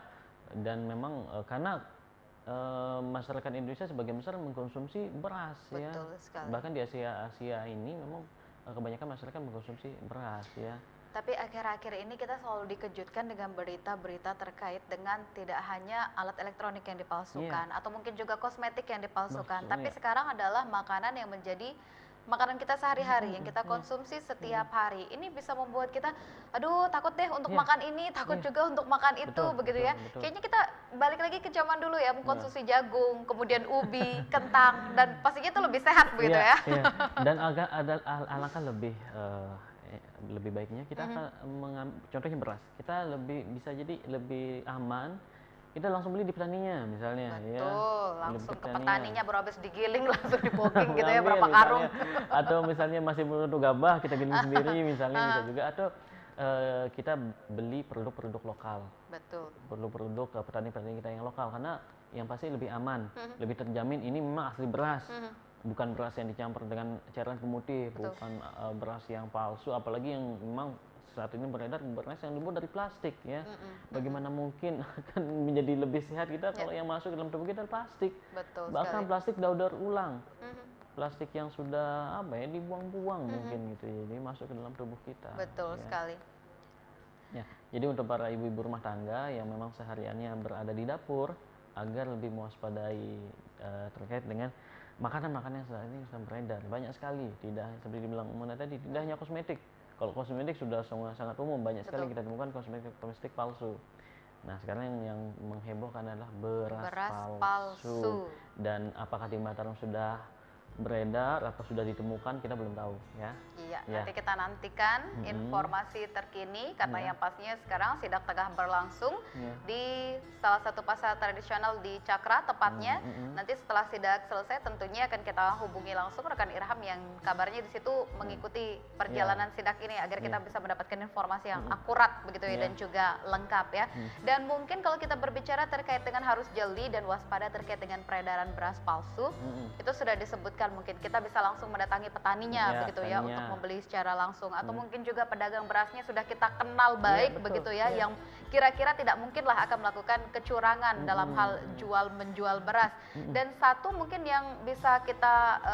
[SPEAKER 2] Dan memang karena masyarakat Indonesia sebagian besar mengkonsumsi beras.
[SPEAKER 1] Betul sekali.
[SPEAKER 2] Bahkan di Asia ini memang kebanyakan masyarakat mengkonsumsi beras ya.
[SPEAKER 1] Tapi akhir-akhir ini kita selalu dikejutkan dengan berita-berita terkait dengan tidak hanya alat elektronik yang dipalsukan atau mungkin juga kosmetik yang dipalsukan, tapi sekarang adalah makanan yang menjadi makanan kita sehari-hari yang kita konsumsi setiap hari. Ini bisa membuat kita, aduh takut deh untuk makan ini, takut juga untuk makan itu, begitu ya. Kayaknya kita balik lagi ke zaman dulu ya, mengkonsumsi jagung, kemudian ubi, kentang, dan pastinya itu lebih sehat begitu ya.
[SPEAKER 2] Dan agak ada alangkah lebih baiknya kita akan contohnya beras, kita bisa jadi lebih aman. Kita langsung beli di petaninya misalnya.
[SPEAKER 1] Betul, langsung ke petaninya, baru habis digiling langsung dipacking gitu ya, berapa karung.
[SPEAKER 2] Atau misalnya masih produk gabah, kita giling sendiri misalnya bisa juga. Atau kita beli produk-produk lokal.
[SPEAKER 1] Betul.
[SPEAKER 2] Produk-produk petani-petani kita yang lokal, karena yang pasti lebih aman, lebih terjamin ini memang asli beras. Bukan beras yang dicampur dengan cairan pemutih, bukan beras yang palsu, apalagi yang memang saat ini beredar beras yang dibuat dari plastik ya. Bagaimana mungkin akan menjadi lebih sehat kita kalau yang masuk dalam tubuh kita plastik.
[SPEAKER 1] Betul
[SPEAKER 2] bahkan
[SPEAKER 1] sekali.
[SPEAKER 2] Plastik daur ulang. Plastik yang sudah dibuang-buang mungkin gitu ya. Jadi masuk ke dalam tubuh kita.
[SPEAKER 1] Betul sekali.
[SPEAKER 2] Ya, jadi untuk para ibu-ibu rumah tangga yang memang sehariannya berada di dapur, agar lebih mewaspadai terkait dengan makanan-makanan yang saat ini sedang beredar. Banyak sekali, tidak seperti dibilang Mona tadi, tidak hanya kosmetik. Kalau kosmetik sudah sangat umum, banyak sekali kita temukan kosmetik palsu. Nah, sekarang yang menghebohkan adalah beras palsu. Dan apakah di Mataram sudah beredar atau sudah ditemukan, kita belum tahu ya.
[SPEAKER 1] Iya, nanti kita nantikan informasi terkini, karena yang pastinya sekarang sidak tengah berlangsung di salah satu pasar tradisional di Cakra tepatnya. Nanti setelah sidak selesai tentunya akan kita hubungi langsung rekan Irham yang kabarnya di situ mengikuti perjalanan sidak ini agar kita bisa mendapatkan informasi yang akurat begitu ya, dan juga lengkap ya. Dan mungkin kalau kita berbicara terkait dengan harus jeli dan waspada terkait dengan peredaran beras palsu, itu sudah disebutkan, mungkin kita bisa langsung mendatangi petaninya begitu ya, untuk membeli secara langsung, atau mungkin juga pedagang berasnya sudah kita kenal baik begitu ya, yang kira-kira tidak mungkinlah akan melakukan kecurangan dalam hal jual menjual beras. Dan satu mungkin yang bisa kita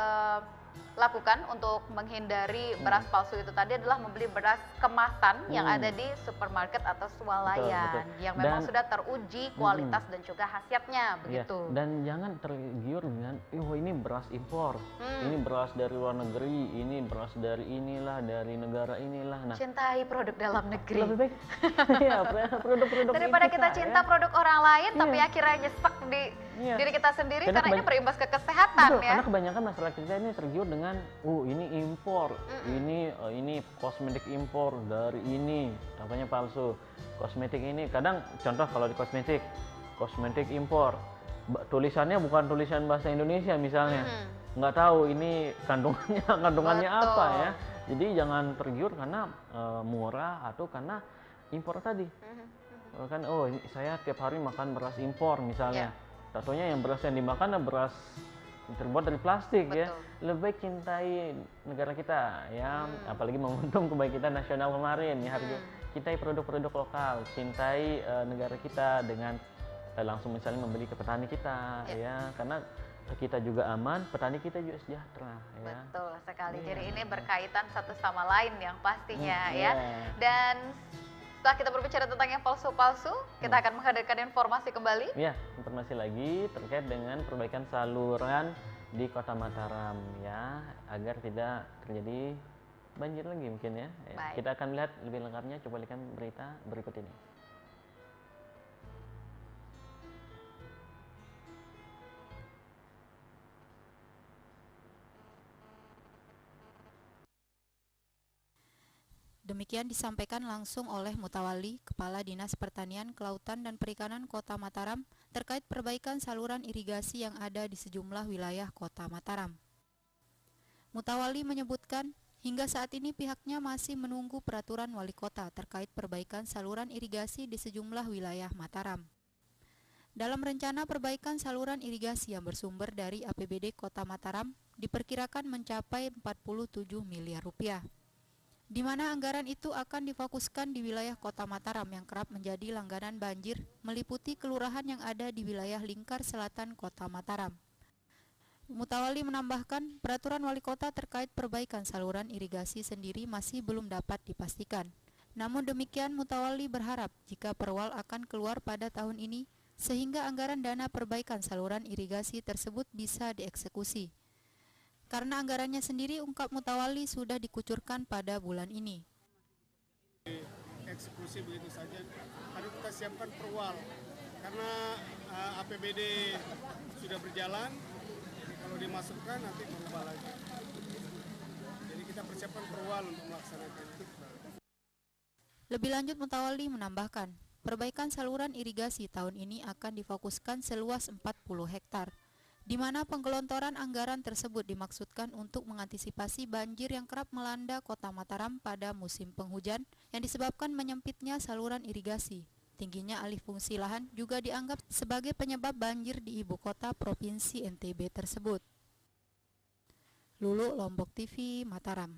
[SPEAKER 1] lakukan untuk menghindari beras palsu itu tadi adalah membeli beras kemasan yang ada di supermarket atau swalayan yang memang sudah teruji kualitas dan juga khasiatnya begitu.
[SPEAKER 2] Dan jangan tergiur dengan ini beras impor, ini beras dari luar negeri, ini beras dari inilah, dari negara inilah. Nah,
[SPEAKER 1] cintai produk dalam negeri.
[SPEAKER 2] Lebih baik produk-produk
[SPEAKER 1] daripada kita cinta produk orang lain tapi akhirnya nyesek di diri kita sendiri, karena ini berimbas ke kesehatan ya.
[SPEAKER 2] Karena kebanyakan masyarakat kita ini tergiur dengan ini impor, ini kosmetik impor dari ini, tampaknya palsu. Kosmetik ini kadang contoh kalau di kosmetik impor, tulisannya bukan tulisan bahasa Indonesia misalnya, nggak tahu ini kandungannya apa ya. Jadi jangan tergiur karena murah atau karena impor tadi. Kan ini saya tiap hari makan beras impor misalnya. Contohnya yang beras yang dimakan beras terbuat dari plastik ya. Lebih baik cintai negara kita ya, apalagi menguntung kebaikan kita nasional kemarin ya, harus cintai produk-produk lokal, cintai negara kita dengan langsung misalnya membeli ke petani kita ya, karena kita juga aman, petani kita juga sejahtera ya.
[SPEAKER 1] Betul sekali. Jadi ini berkaitan satu sama lain yang pastinya ya. Dan setelah kita berbicara tentang yang palsu-palsu, kita akan menghadirkan informasi kembali.
[SPEAKER 2] Ya, informasi lagi terkait dengan perbaikan saluran di Kota Mataram ya, agar tidak terjadi banjir lagi mungkin ya. Kita akan lihat lebih lengkapnya, coba lihat berita berikut ini.
[SPEAKER 5] Demikian disampaikan langsung oleh Mutawalli, Kepala Dinas Pertanian, Kelautan dan Perikanan Kota Mataram terkait perbaikan saluran irigasi yang ada di sejumlah wilayah Kota Mataram. Mutawalli menyebutkan, hingga saat ini pihaknya masih menunggu peraturan wali kota terkait perbaikan saluran irigasi di sejumlah wilayah Mataram. Dalam rencana perbaikan saluran irigasi yang bersumber dari APBD Kota Mataram diperkirakan mencapai 47 miliar rupiah. Di mana anggaran itu akan difokuskan di wilayah Kota Mataram yang kerap menjadi langganan banjir, meliputi kelurahan yang ada di wilayah lingkar selatan Kota Mataram. Mutawalli menambahkan, peraturan wali kota terkait perbaikan saluran irigasi sendiri masih belum dapat dipastikan. Namun demikian, Mutawalli berharap jika perwal akan keluar pada tahun ini, sehingga anggaran dana perbaikan saluran irigasi tersebut bisa dieksekusi. Karena anggarannya sendiri, ungkap Mutawalli, sudah dikucurkan pada bulan ini.
[SPEAKER 19] Eksekusi begitu saja, harus kita siapkan perwal karena APBD sudah berjalan, jadi kalau dimasukkan nanti berubah lagi. Jadi kita persiapkan perwal untuk melaksanakan itu.
[SPEAKER 5] Lebih lanjut, Mutawalli menambahkan, perbaikan saluran irigasi tahun ini akan difokuskan seluas 40 hektar, di mana penggelontoran anggaran tersebut dimaksudkan untuk mengantisipasi banjir yang kerap melanda Kota Mataram pada musim penghujan yang disebabkan menyempitnya saluran irigasi. Tingginya alih fungsi lahan juga dianggap sebagai penyebab banjir di ibu kota Provinsi NTB tersebut. Lulu, Lombok TV, Mataram.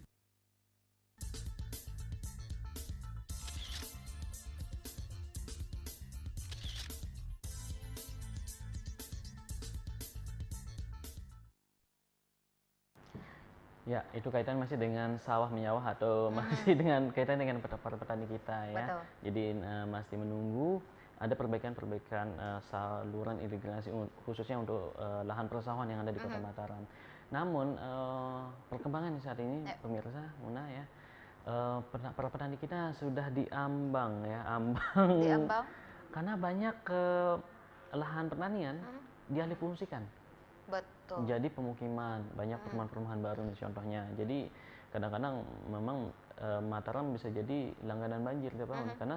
[SPEAKER 2] Ya, itu kaitan masih dengan sawah menyawah atau masih dengan kaitan dengan para petani kita ya.
[SPEAKER 1] Betul.
[SPEAKER 2] Jadi masih menunggu ada perbaikan-perbaikan saluran irigasi khususnya untuk lahan persawahan yang ada di Kota Mataram. Namun perkembangan saat ini pemirsa Muna ya, para petani kita sudah diambang ya,
[SPEAKER 1] Diambang?
[SPEAKER 2] karena banyak lahan pertanian dialihfungsikan.
[SPEAKER 1] Betul.
[SPEAKER 2] Jadi pemukiman, banyak perumahan-perumahan baru nih contohnya. Jadi kadang-kadang memang Mataram bisa jadi langganan banjir tiap tahun karena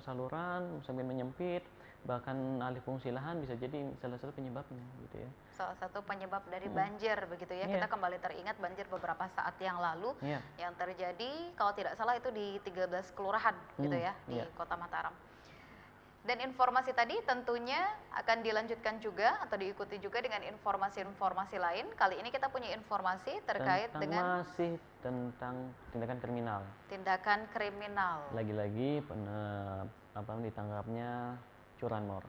[SPEAKER 2] saluran semakin menyempit, bahkan alih fungsi lahan bisa jadi salah satu penyebabnya gitu ya.
[SPEAKER 1] Salah satu penyebab dari banjir begitu ya. Kita kembali teringat banjir beberapa saat yang lalu yang terjadi kalau tidak salah itu di 13 kelurahan gitu ya di Kota Mataram. Dan informasi tadi tentunya akan dilanjutkan juga atau diikuti juga dengan informasi-informasi lain. Kali ini kita punya informasi terkait dengan
[SPEAKER 2] masih tentang tindakan kriminal.
[SPEAKER 1] Tindakan kriminal.
[SPEAKER 2] Lagi-lagi ditangkapnya curanmor,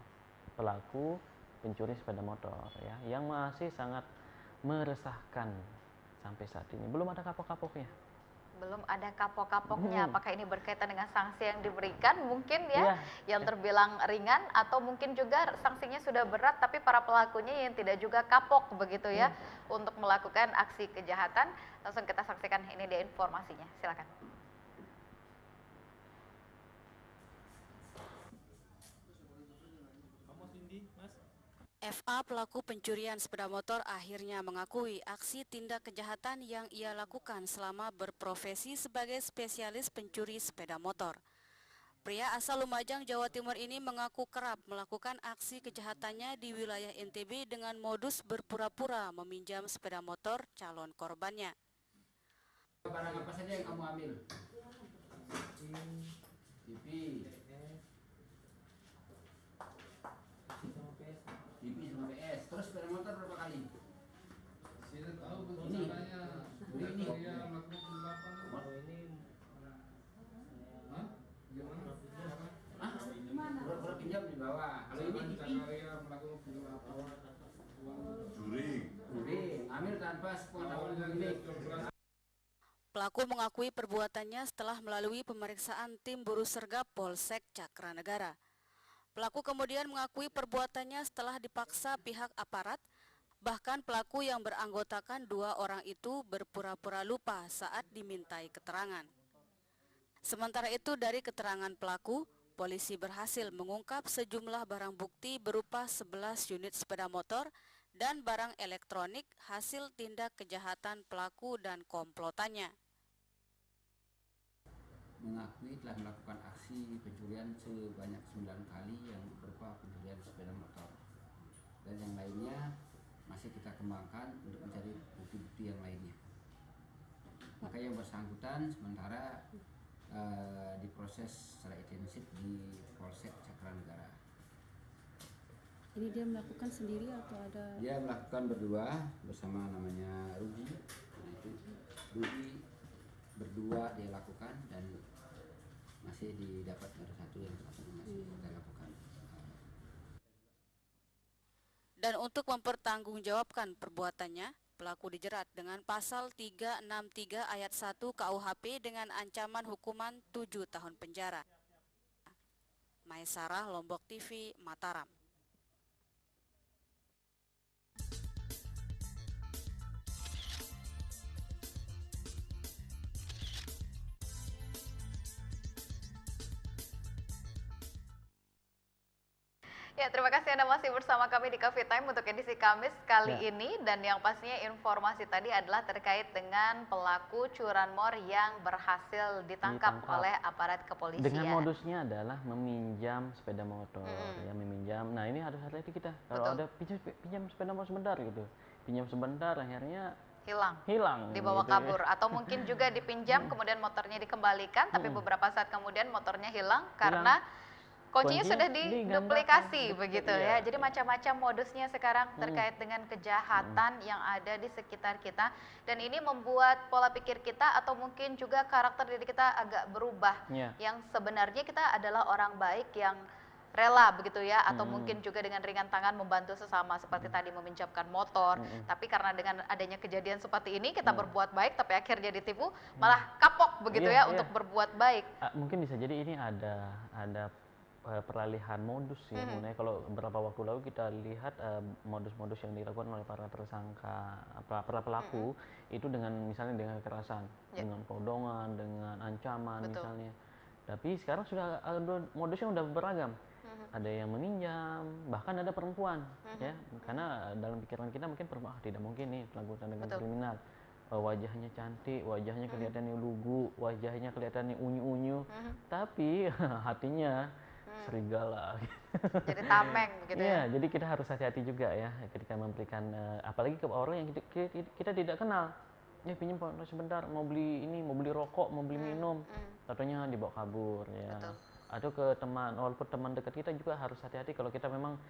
[SPEAKER 2] pelaku pencuri sepeda motor ya, yang masih sangat meresahkan sampai saat ini. Belum ada kapok-kapoknya.
[SPEAKER 1] Belum ada kapok-kapoknya. Apakah ini berkaitan dengan sanksi yang diberikan mungkin ya, yang terbilang ringan, atau mungkin juga sanksinya sudah berat tapi para pelakunya yang tidak juga kapok begitu ya untuk melakukan aksi kejahatan. Langsung kita saksikan ini dia informasinya. Silakan.
[SPEAKER 20] FA, pelaku pencurian sepeda motor, akhirnya mengakui aksi tindak kejahatan yang ia lakukan selama berprofesi sebagai spesialis pencuri sepeda motor. Pria asal Lumajang, Jawa Timur ini mengaku kerap melakukan aksi kejahatannya di wilayah NTB dengan modus berpura-pura meminjam sepeda motor calon korbannya.
[SPEAKER 21] Barang apa saja yang kamu ambil? TV sama PS. Terus sepeda motor berapa kali? Saya tahu bentuknya. Ini. Pura-pura pinjam di bawah. Kalau ini Juring. Ambil tanpa sepengetahuan pemilik.
[SPEAKER 20] Pelaku mengakui perbuatannya setelah melalui pemeriksaan tim Buru Sergap Polsek Cakranegara. Pelaku kemudian mengakui perbuatannya setelah dipaksa pihak aparat. Bahkan pelaku yang beranggotakan 2 orang itu berpura-pura lupa saat dimintai keterangan. Sementara itu dari keterangan pelaku, polisi berhasil mengungkap sejumlah barang bukti berupa 11 unit sepeda motor dan barang elektronik hasil tindak kejahatan pelaku dan komplotannya.
[SPEAKER 21] Mengakui telah melakukan aksi pencurian sebanyak 9 kali yang berupa pencurian sepeda motor. Dan yang lainnya masih kita kembangkan untuk mencari bukti-bukti yang lainnya. Maka yang bersangkutan sementara diproses secara intensif di Polsek Cakranegara.
[SPEAKER 22] Ini dia melakukan sendiri atau ada?
[SPEAKER 21] Dia melakukan berdua bersama namanya Rudy. Nah itu Rudy berdua dia lakukan dan masih didapat ada satu yang masih kita lakukan.
[SPEAKER 20] Dan untuk mempertanggungjawabkan perbuatannya, pelaku dijerat dengan pasal 363 ayat 1 KUHP dengan ancaman hukuman 7 tahun penjara. Maesarah, Lombok TV, Mataram.
[SPEAKER 1] Ya, terima kasih Anda masih bersama kami di Coffee Time untuk edisi Kamis kali ini. Dan yang pastinya informasi tadi adalah terkait dengan pelaku curanmor yang berhasil ditangkap oleh aparat kepolisian.
[SPEAKER 2] Dengan modusnya adalah meminjam sepeda motor, ya meminjam. Nah ini harus hati-hati kita. Kalau ada pinjam sepeda motor sebentar gitu, pinjam sebentar akhirnya hilang,
[SPEAKER 1] dibawa
[SPEAKER 2] gitu
[SPEAKER 1] kabur, atau mungkin juga dipinjam kemudian motornya dikembalikan, tapi beberapa saat kemudian motornya hilang karena kuncinya sudah diduplikasi begitu ya. Jadi macam-macam modusnya sekarang terkait dengan kejahatan yang ada di sekitar kita, dan ini membuat pola pikir kita atau mungkin juga karakter diri kita agak berubah. Yang sebenarnya kita adalah orang baik yang rela begitu ya, atau mungkin juga dengan ringan tangan membantu sesama seperti tadi meminjamkan motor. Tapi karena dengan adanya kejadian seperti ini kita berbuat baik tapi akhirnya ditipu, malah kapok begitu ya untuk berbuat baik.
[SPEAKER 2] Mungkin bisa jadi ini ada peralihan modus ya. Kalau beberapa waktu lalu kita lihat modus-modus yang dilakukan oleh para tersangka, para pelaku itu dengan misalnya dengan kekerasan, dengan podongan, dengan ancaman misalnya. Tapi sekarang sudah modusnya sudah beragam. Ada yang meminjam, bahkan ada perempuan ya, karena dalam pikiran kita mungkin perempuan tidak mungkin nih melakukan dengan kriminal. Wajahnya cantik, wajahnya kelihatannya lugu, wajahnya kelihatannya unyu-unyu, tapi hatinya serigala.
[SPEAKER 1] Jadi tameng begitu ya.
[SPEAKER 2] Jadi kita harus hati-hati juga ya ketika memberikan, apalagi ke orang yang kita tidak kenal. Ya pinjam sebentar, mau beli ini, mau beli rokok, mau beli minum, katanya dibawa kabur ya. Atau ke teman, walaupun teman dekat kita juga harus hati-hati kalau kita memang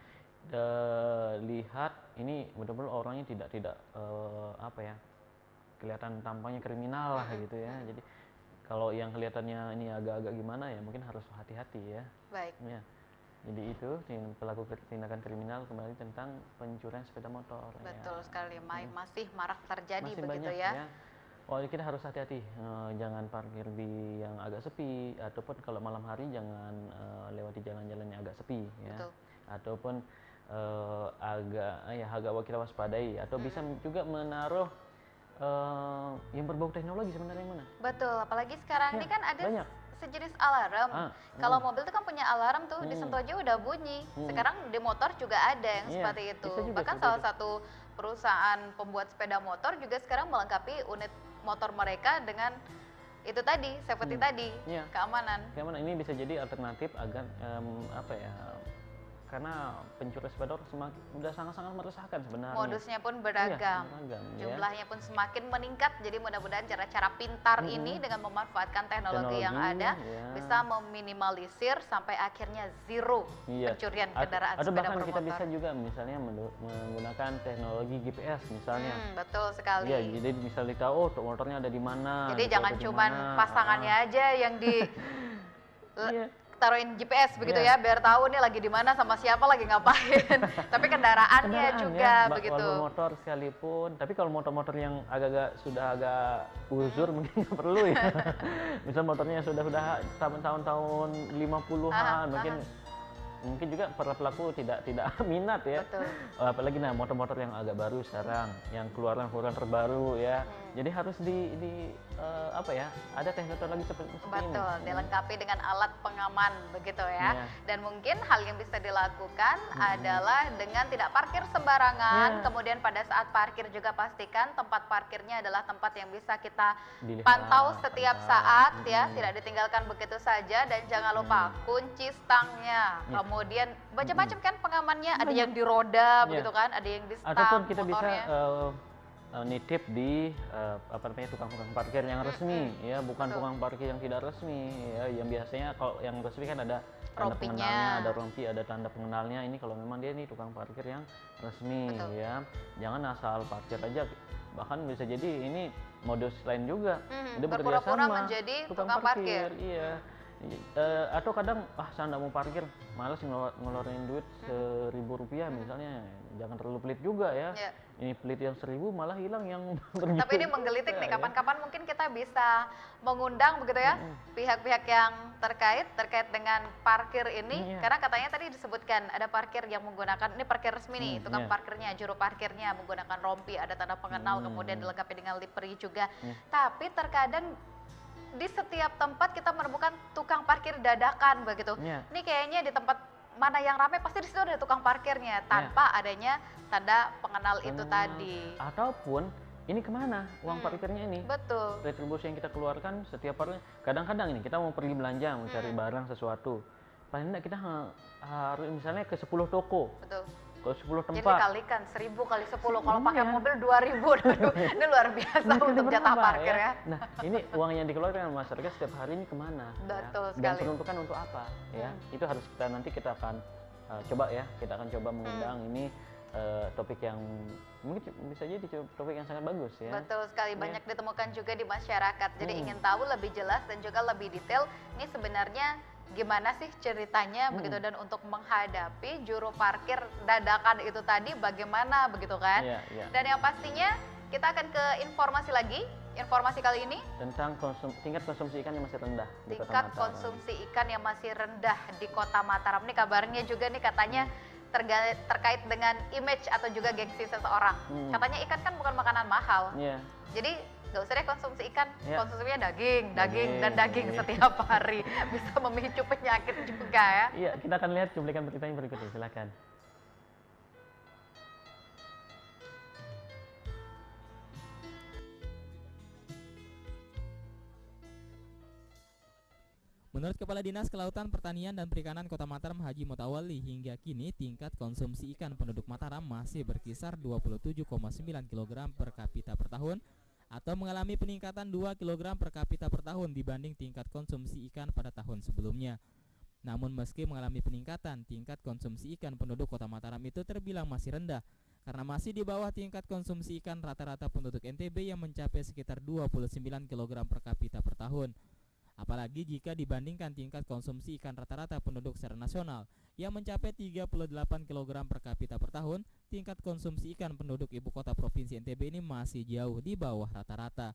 [SPEAKER 2] lihat ini benar-benar orangnya tidak apa ya, kelihatan tampangnya kriminal lah gitu ya. Jadi kalau yang kelihatannya ini agak-agak gimana ya mungkin harus hati-hati ya.
[SPEAKER 1] Baik.
[SPEAKER 2] Ya. Jadi itu pelaku tindakan kriminal kembali tentang pencurian sepeda motor.
[SPEAKER 1] Betul sekali, masih marak terjadi
[SPEAKER 2] masih
[SPEAKER 1] begitu
[SPEAKER 2] banyak,
[SPEAKER 1] ya.
[SPEAKER 2] Oh, kita harus hati-hati, jangan parkir di yang agak sepi, ataupun kalau malam hari jangan lewati jalan-jalan yang agak sepi ya. Ataupun agak kita waspadai, atau bisa juga menaruh yang berbau teknologi sebenarnya mana?
[SPEAKER 1] Betul, apalagi sekarang ini kan ada
[SPEAKER 2] banyak
[SPEAKER 1] sejenis alarm. Kalau mobil itu kan punya alarm tuh, disentuh aja udah bunyi. Sekarang di motor juga ada yang seperti itu. Bahkan salah satu perusahaan pembuat sepeda motor juga sekarang melengkapi unit motor mereka dengan itu tadi, safety tadi, keamanan.
[SPEAKER 2] Keamanan ini bisa jadi alternatif agar apa ya? Karena pencuri sepeda sudah sangat-sangat meresahkan sebenarnya.
[SPEAKER 1] Modusnya pun beragam, jumlahnya pun semakin meningkat. Jadi mudah-mudahan cara-cara pintar ini dengan memanfaatkan teknologi yang ada bisa meminimalisir sampai akhirnya zero pencurian kendaraan
[SPEAKER 2] atau
[SPEAKER 1] sepeda
[SPEAKER 2] bahkan
[SPEAKER 1] bermotor.
[SPEAKER 2] Kita bisa juga misalnya menggunakan teknologi GPS misalnya.
[SPEAKER 1] Betul sekali.
[SPEAKER 2] Iya, jadi bisa tahu motornya ada di mana.
[SPEAKER 1] Jadi jangan cuma pasangannya aja yang di taruhin GPS begitu ya, biar tahu nih lagi di mana sama siapa lagi ngapain. Tapi kendaraannya juga begitu.
[SPEAKER 2] Kalau motor sekalipun, tapi kalau motor-motor yang sudah agak uzur mungkin nggak perlu ya. Misal motornya sudah tahun-tahun 50-an mungkin juga para pelaku tidak minat ya. Apalagi motor-motor yang agak baru sekarang, yang keluaran terbaru ya. Jadi harus apa ya, ada teknologi seperti ini.
[SPEAKER 1] Betul, dilengkapi dengan alat pengaman begitu ya. Dan mungkin hal yang bisa dilakukan adalah dengan tidak parkir sembarangan. Kemudian pada saat parkir juga pastikan tempat parkirnya adalah tempat yang bisa kita pantau setiap saat ya, tidak ditinggalkan begitu saja. Dan jangan lupa kunci stangnya. Kemudian macam-macam kan pengamannya, ada yang di roda begitu kan, ada yang di stang
[SPEAKER 2] ataupun kita
[SPEAKER 1] motornya.
[SPEAKER 2] Bisa nitip di tukang-tukang parkir yang resmi ya, bukan tukang parkir yang tidak resmi ya, yang biasanya kalau yang resmi kan ada tanda pengenalnya, ada rompi, ada tanda pengenalnya. Ini kalau memang dia nih tukang parkir yang resmi ya, jangan asal parkir aja. Bahkan bisa jadi ini modus lain juga, dia
[SPEAKER 1] berpura-pura menjadi tukang parkir.
[SPEAKER 2] Iya. Atau kadang saya nggak mau parkir, malas ngeluarin duit Rp1.000 misalnya, jangan terlalu pelit juga ya. Ini pelit yang 1.000 malah hilang yang
[SPEAKER 1] Tapi ini menggelitik nih, kapan-kapan mungkin kita bisa mengundang begitu ya pihak-pihak yang terkait dengan parkir ini, karena katanya tadi disebutkan ada parkir yang menggunakan, ini parkir resmi nih, tukang parkirnya, juru parkirnya menggunakan rompi, ada tanda pengenal, kemudian dilengkapi dengan livery juga. Tapi terkadang di setiap tempat kita menemukan tukang parkir dadakan begitu. Ini kayaknya di tempat mana yang ramai pasti di situ ada tukang parkirnya tanpa adanya tanda pengenal itu tadi.
[SPEAKER 2] Ataupun ini kemana uang parkirnya ini?
[SPEAKER 1] Betul.
[SPEAKER 2] Retribusi yang kita keluarkan setiap hari. Kadang-kadang ini kita mau pergi belanja, mau cari barang sesuatu. Paling tidak kita harus misalnya ke 10 toko.
[SPEAKER 1] Betul.
[SPEAKER 2] Ke 10 tempat.
[SPEAKER 1] Jadi dikalikan 1000 kali 10 kalau pakai mobil 2000. Aduh, ini luar biasa untuk jatah parkir ya.
[SPEAKER 2] Nah, ini uang yang dikeluarkan masyarakat setiap hari ini kemana?
[SPEAKER 1] Betul
[SPEAKER 2] ya? Dan
[SPEAKER 1] sekali.
[SPEAKER 2] peruntukan untuk apa? Ya, itu harus kita akan coba ya. Kita akan coba mengundang ini topik yang mungkin bisa jadi topik yang sangat bagus ya.
[SPEAKER 1] Betul sekali, banyak ditemukan juga di masyarakat. Jadi ingin tahu lebih jelas dan juga lebih detail ini sebenarnya gimana sih ceritanya begitu, dan untuk menghadapi juru parkir dadakan itu tadi bagaimana begitu kan. Dan yang pastinya kita akan ke informasi lagi. Informasi kali ini
[SPEAKER 2] tentang tingkat konsumsi ikan yang masih rendah di Kota
[SPEAKER 1] tingkat
[SPEAKER 2] Mataram.
[SPEAKER 1] konsumsi ikan yang masih rendah di Kota Mataram. Ini kabarnya juga nih katanya terkait dengan image atau juga gengsi seseorang. Katanya ikan kan bukan makanan mahal. Jadi nggak usah deh konsumsi ikan, konsumsinya daging dan daging setiap hari. Bisa memicu penyakit juga ya.
[SPEAKER 2] Iya, kita akan lihat cuplikan berita yang berikut ini, silakan.
[SPEAKER 3] Menurut Kepala Dinas Kelautan, Pertanian, dan Perikanan Kota Mataram Haji Mutawalli, hingga kini tingkat konsumsi ikan penduduk Mataram masih berkisar 27,9 kg per kapita per tahun atau mengalami peningkatan 2 kg per kapita per tahun dibanding tingkat konsumsi ikan pada tahun sebelumnya. Namun meski mengalami peningkatan, tingkat konsumsi ikan penduduk Kota Mataram itu terbilang masih rendah karena masih di bawah tingkat konsumsi ikan rata-rata penduduk NTB yang mencapai sekitar 29 kg per kapita per tahun. Apalagi jika dibandingkan tingkat konsumsi ikan rata-rata penduduk secara nasional yang mencapai 38 kg per kapita per tahun, tingkat konsumsi ikan penduduk ibu kota provinsi NTB ini masih jauh di bawah rata-rata.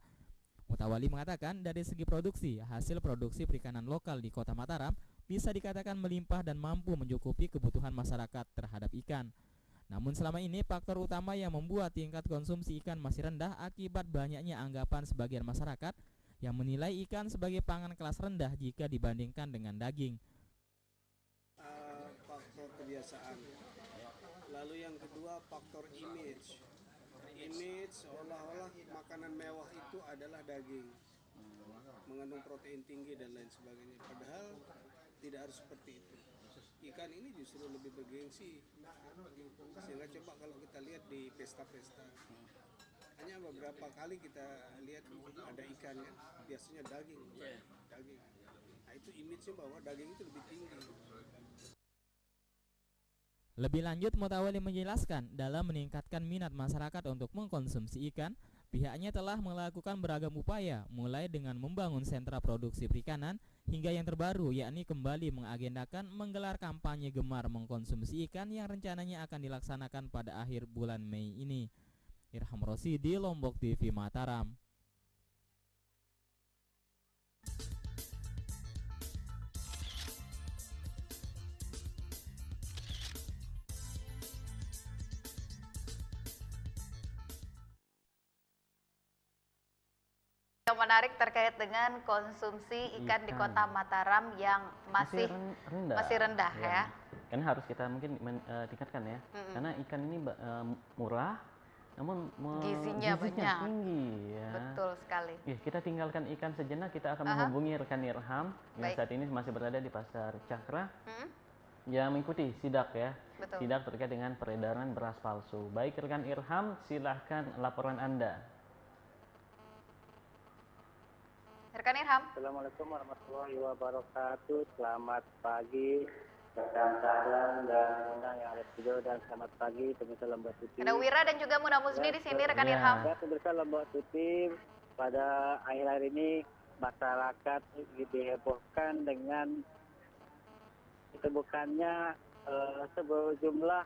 [SPEAKER 3] Mutawalli mengatakan dari segi produksi, hasil produksi perikanan lokal di Kota Mataram bisa dikatakan melimpah dan mampu mencukupi kebutuhan masyarakat terhadap ikan. Namun selama ini faktor utama yang membuat tingkat konsumsi ikan masih rendah akibat banyaknya anggapan sebagian masyarakat yang menilai ikan sebagai pangan kelas rendah jika dibandingkan dengan daging.
[SPEAKER 19] Faktor kebiasaan. Lalu yang kedua faktor image. Image seolah-olah makanan mewah itu adalah daging, mengandung protein tinggi dan lain sebagainya. Padahal tidak harus seperti itu. Ikan ini justru lebih bergengsi. Sehingga coba kalau kita lihat di pesta-pesta, hanya beberapa kali kita lihat ada ikan kan, biasanya daging. Nah itu image-nya bahwa daging itu lebih tinggi.
[SPEAKER 3] Lebih lanjut, Mutawalli menjelaskan dalam meningkatkan minat masyarakat untuk mengkonsumsi ikan, pihaknya telah melakukan beragam upaya, mulai dengan membangun sentra produksi perikanan hingga yang terbaru yakni kembali mengagendakan menggelar kampanye gemar mengkonsumsi ikan yang rencananya akan dilaksanakan pada akhir bulan Mei ini. Irham Rosidi, Lombok TV Mataram.
[SPEAKER 1] Yang menarik terkait dengan konsumsi ikan di Kota Mataram yang masih rendah ya.
[SPEAKER 2] Karena harus kita mungkin tingkatkan ya. Karena ikan ini murah, namun
[SPEAKER 1] gizinya banyak,
[SPEAKER 2] tinggi ya.
[SPEAKER 1] Betul sekali.
[SPEAKER 2] Ya, kita tinggalkan ikan sejenak, kita akan menghubungi rekan Irham yang saat ini masih berada di Pasar Cakra yang mengikuti sidak ya. Sidak terkait dengan peredaran beras palsu. Baik rekan Irham, silahkan laporan Anda.
[SPEAKER 1] Rekan Irham.
[SPEAKER 4] Assalamualaikum warahmatullahi wabarakatuh. Selamat pagi rekan Sadang dan Muna yang ada di studio, dan selamat pagi pemirsa Lombok Tuti.
[SPEAKER 1] Ada Wira dan juga Muna Musni di sini rekan Irham.
[SPEAKER 4] Ya, pemirsa Lombok Tuti, pada akhir-akhir ini masyarakat dihebohkan dengan ditemukannya sejumlah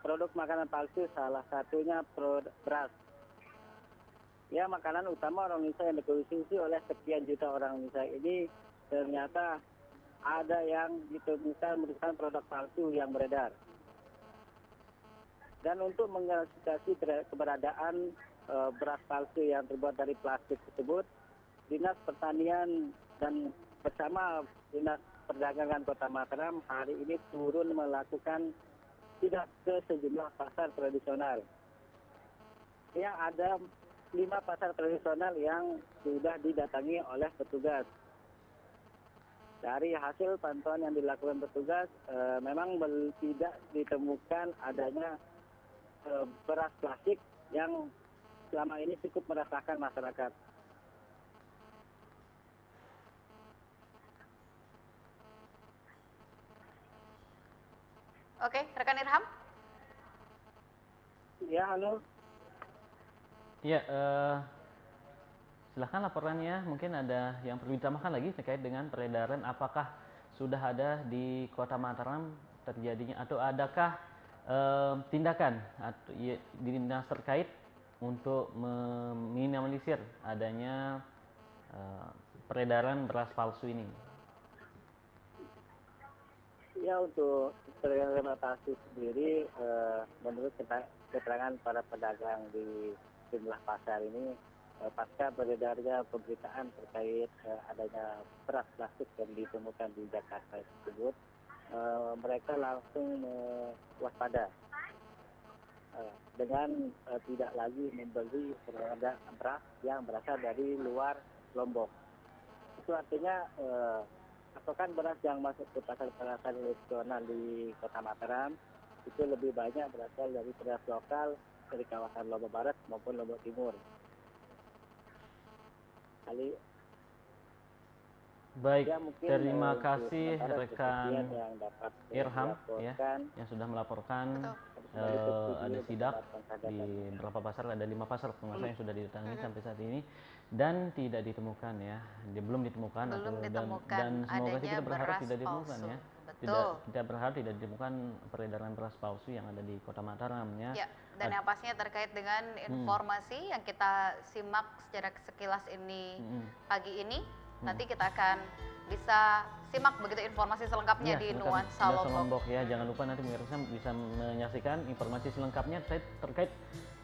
[SPEAKER 4] produk makanan palsu, salah satunya beras. Ya, makanan utama orang Indonesia yang dikonsumsi oleh sekian juta orang Indonesia ini ternyata ada yang ditemukan merupakan produk palsu yang beredar. Dan untuk mengklarifikasi keberadaan beras palsu yang terbuat dari plastik tersebut, Dinas Pertanian dan bersama Dinas Perdagangan Kota Mataram hari ini turun melakukan sidak ke sejumlah pasar tradisional. Ya, ada 5 pasar tradisional yang sudah didatangi oleh petugas. Dari hasil pantauan yang dilakukan petugas, memang tidak ditemukan adanya beras plastik yang selama ini cukup meresahkan masyarakat.
[SPEAKER 1] Oke, rekan Irham?
[SPEAKER 4] Ya, halo.
[SPEAKER 2] Ya, silahkan laporannya. Mungkin ada yang perlu ditambahkan lagi terkait dengan peredaran. Apakah sudah ada di Kota Mataram terjadinya atau adakah tindakan atau dinas terkait untuk meminimalisir adanya peredaran beras palsu ini?
[SPEAKER 4] Ya, untuk implementasi sendiri, menurut keterangan para pedagang di jumlah pasar ini, pasca beredarnya pemberitaan terkait adanya beras plastik yang ditemukan di Jakarta tersebut, mereka langsung waspada dengan tidak lagi membeli beras yang berasal dari luar Lombok. Itu artinya pasokan beras yang masuk ke pasar-pasar tradisional di Kota Mataram itu lebih banyak berasal dari beras lokal dari kawasan Lombok Barat maupun Lombok Timur.
[SPEAKER 2] Baik,
[SPEAKER 4] ya,
[SPEAKER 2] terima kasih rekan Irham ya, yang sudah melaporkan ada sidak di beberapa pasar, ada 5 pasar penguasa yang sudah didatangi sampai saat ini dan tidak ditemukan ya, belum ditemukan, dan semoga sih kita berharap tidak ditemukan ya. Kita berharap tidak ditemukan peredaran beras palsu yang ada di Kota Mataram ya.
[SPEAKER 1] Dan yang pastinya terkait dengan informasi yang kita simak secara sekilas ini pagi ini, nanti kita akan bisa simak begitu informasi selengkapnya di Nuansa Lombok.
[SPEAKER 2] Ya, jangan lupa nanti pemirsa bisa menyaksikan informasi selengkapnya terkait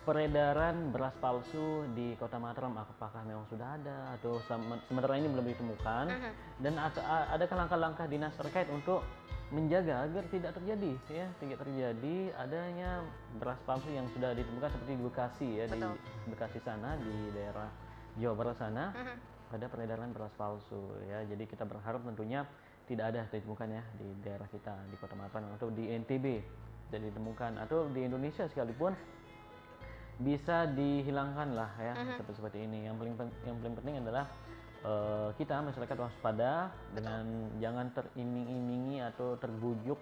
[SPEAKER 2] peredaran beras palsu di Kota Mataram, apakah memang sudah ada atau sementara ini belum ditemukan, dan adakah langkah-langkah dinas terkait untuk menjaga agar tidak terjadi adanya beras palsu yang sudah ditemukan seperti di Bekasi ya. Betul. Di Bekasi sana, di daerah Jawa Barat sana ada peredaran beras palsu ya. Jadi kita berharap tentunya tidak ada ditemukan ya di daerah kita di Kota Mataram atau di NTB tidak ditemukan, atau di Indonesia sekalipun bisa dihilangkan lah ya, seperti ini. Yang paling penting adalah kita masyarakat waspada dengan jangan teriming-imingi atau terbujuk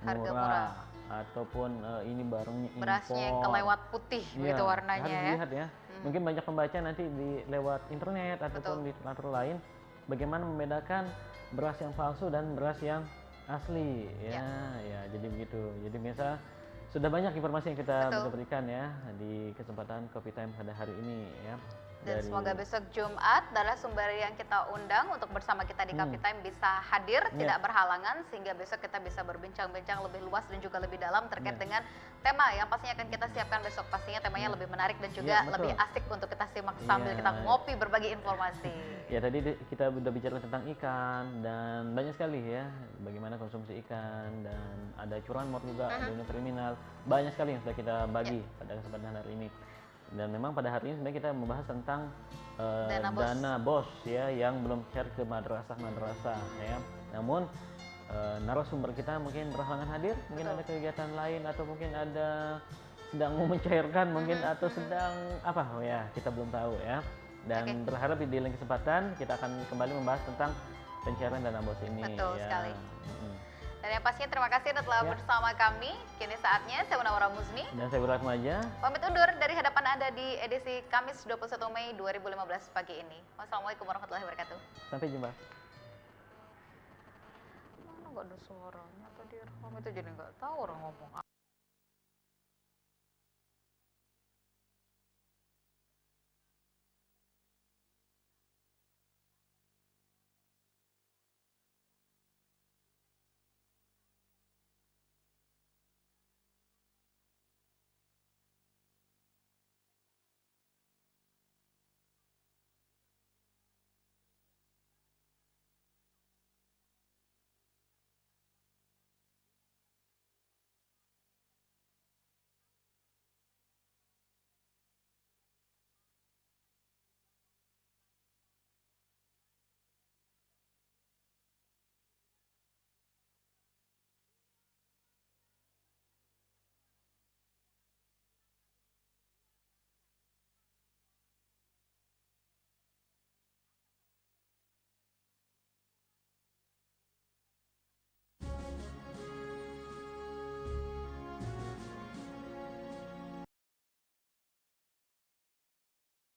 [SPEAKER 2] murah ataupun ini barangnya impor.
[SPEAKER 1] Berasnya yang kelewat putih begitu warnanya
[SPEAKER 2] harus
[SPEAKER 1] ya.
[SPEAKER 2] Dilihat ya. Mungkin banyak pembaca nanti lewat internet ataupun di literatur lain bagaimana membedakan beras yang palsu dan beras yang asli ya, jadi begitu. Jadi biasa sudah banyak informasi yang kita berikan ya di kesempatan Coffee Time pada hari ini ya.
[SPEAKER 1] Dan semoga besok Jumat narasumber yang kita undang untuk bersama kita di Coffee Time bisa hadir, tidak berhalangan, sehingga besok kita bisa berbincang-bincang lebih luas dan juga lebih dalam terkait dengan tema yang pastinya akan kita siapkan besok. Pastinya temanya lebih menarik dan juga lebih asik untuk kita simak sambil kita ngopi berbagi informasi.
[SPEAKER 2] Ya, tadi kita sudah bicara tentang ikan dan banyak sekali ya bagaimana konsumsi ikan, dan ada curanmor juga, dunia kriminal, banyak sekali yang sudah kita bagi pada kesempatan hari ini. Dan memang pada hari ini sebenarnya kita membahas tentang dana bos ya yang belum share ke madrasah ya. Namun narasumber kita mungkin berhalangan hadir, mungkin ada kegiatan lain atau mungkin ada sedang mau mencairkan mungkin atau sedang apa ya, kita belum tahu ya. Dan berharap di lain kesempatan kita akan kembali membahas tentang pencairan dana bos ini.
[SPEAKER 1] Betul sekali. Dan yang pastinya terima kasih telah bersama kami. Kini saatnya saya Munawwarah Muzni
[SPEAKER 2] dan saya Ratmaja
[SPEAKER 1] pamit undur dari hadapan Anda di edisi Kamis 21 Mei 2015 pagi ini. Wassalamualaikum warahmatullahi wabarakatuh.
[SPEAKER 2] Sampai jumpa.
[SPEAKER 1] Mana nggak ada suaranya tadi Irham itu, jadi nggak tahu orang ngomong.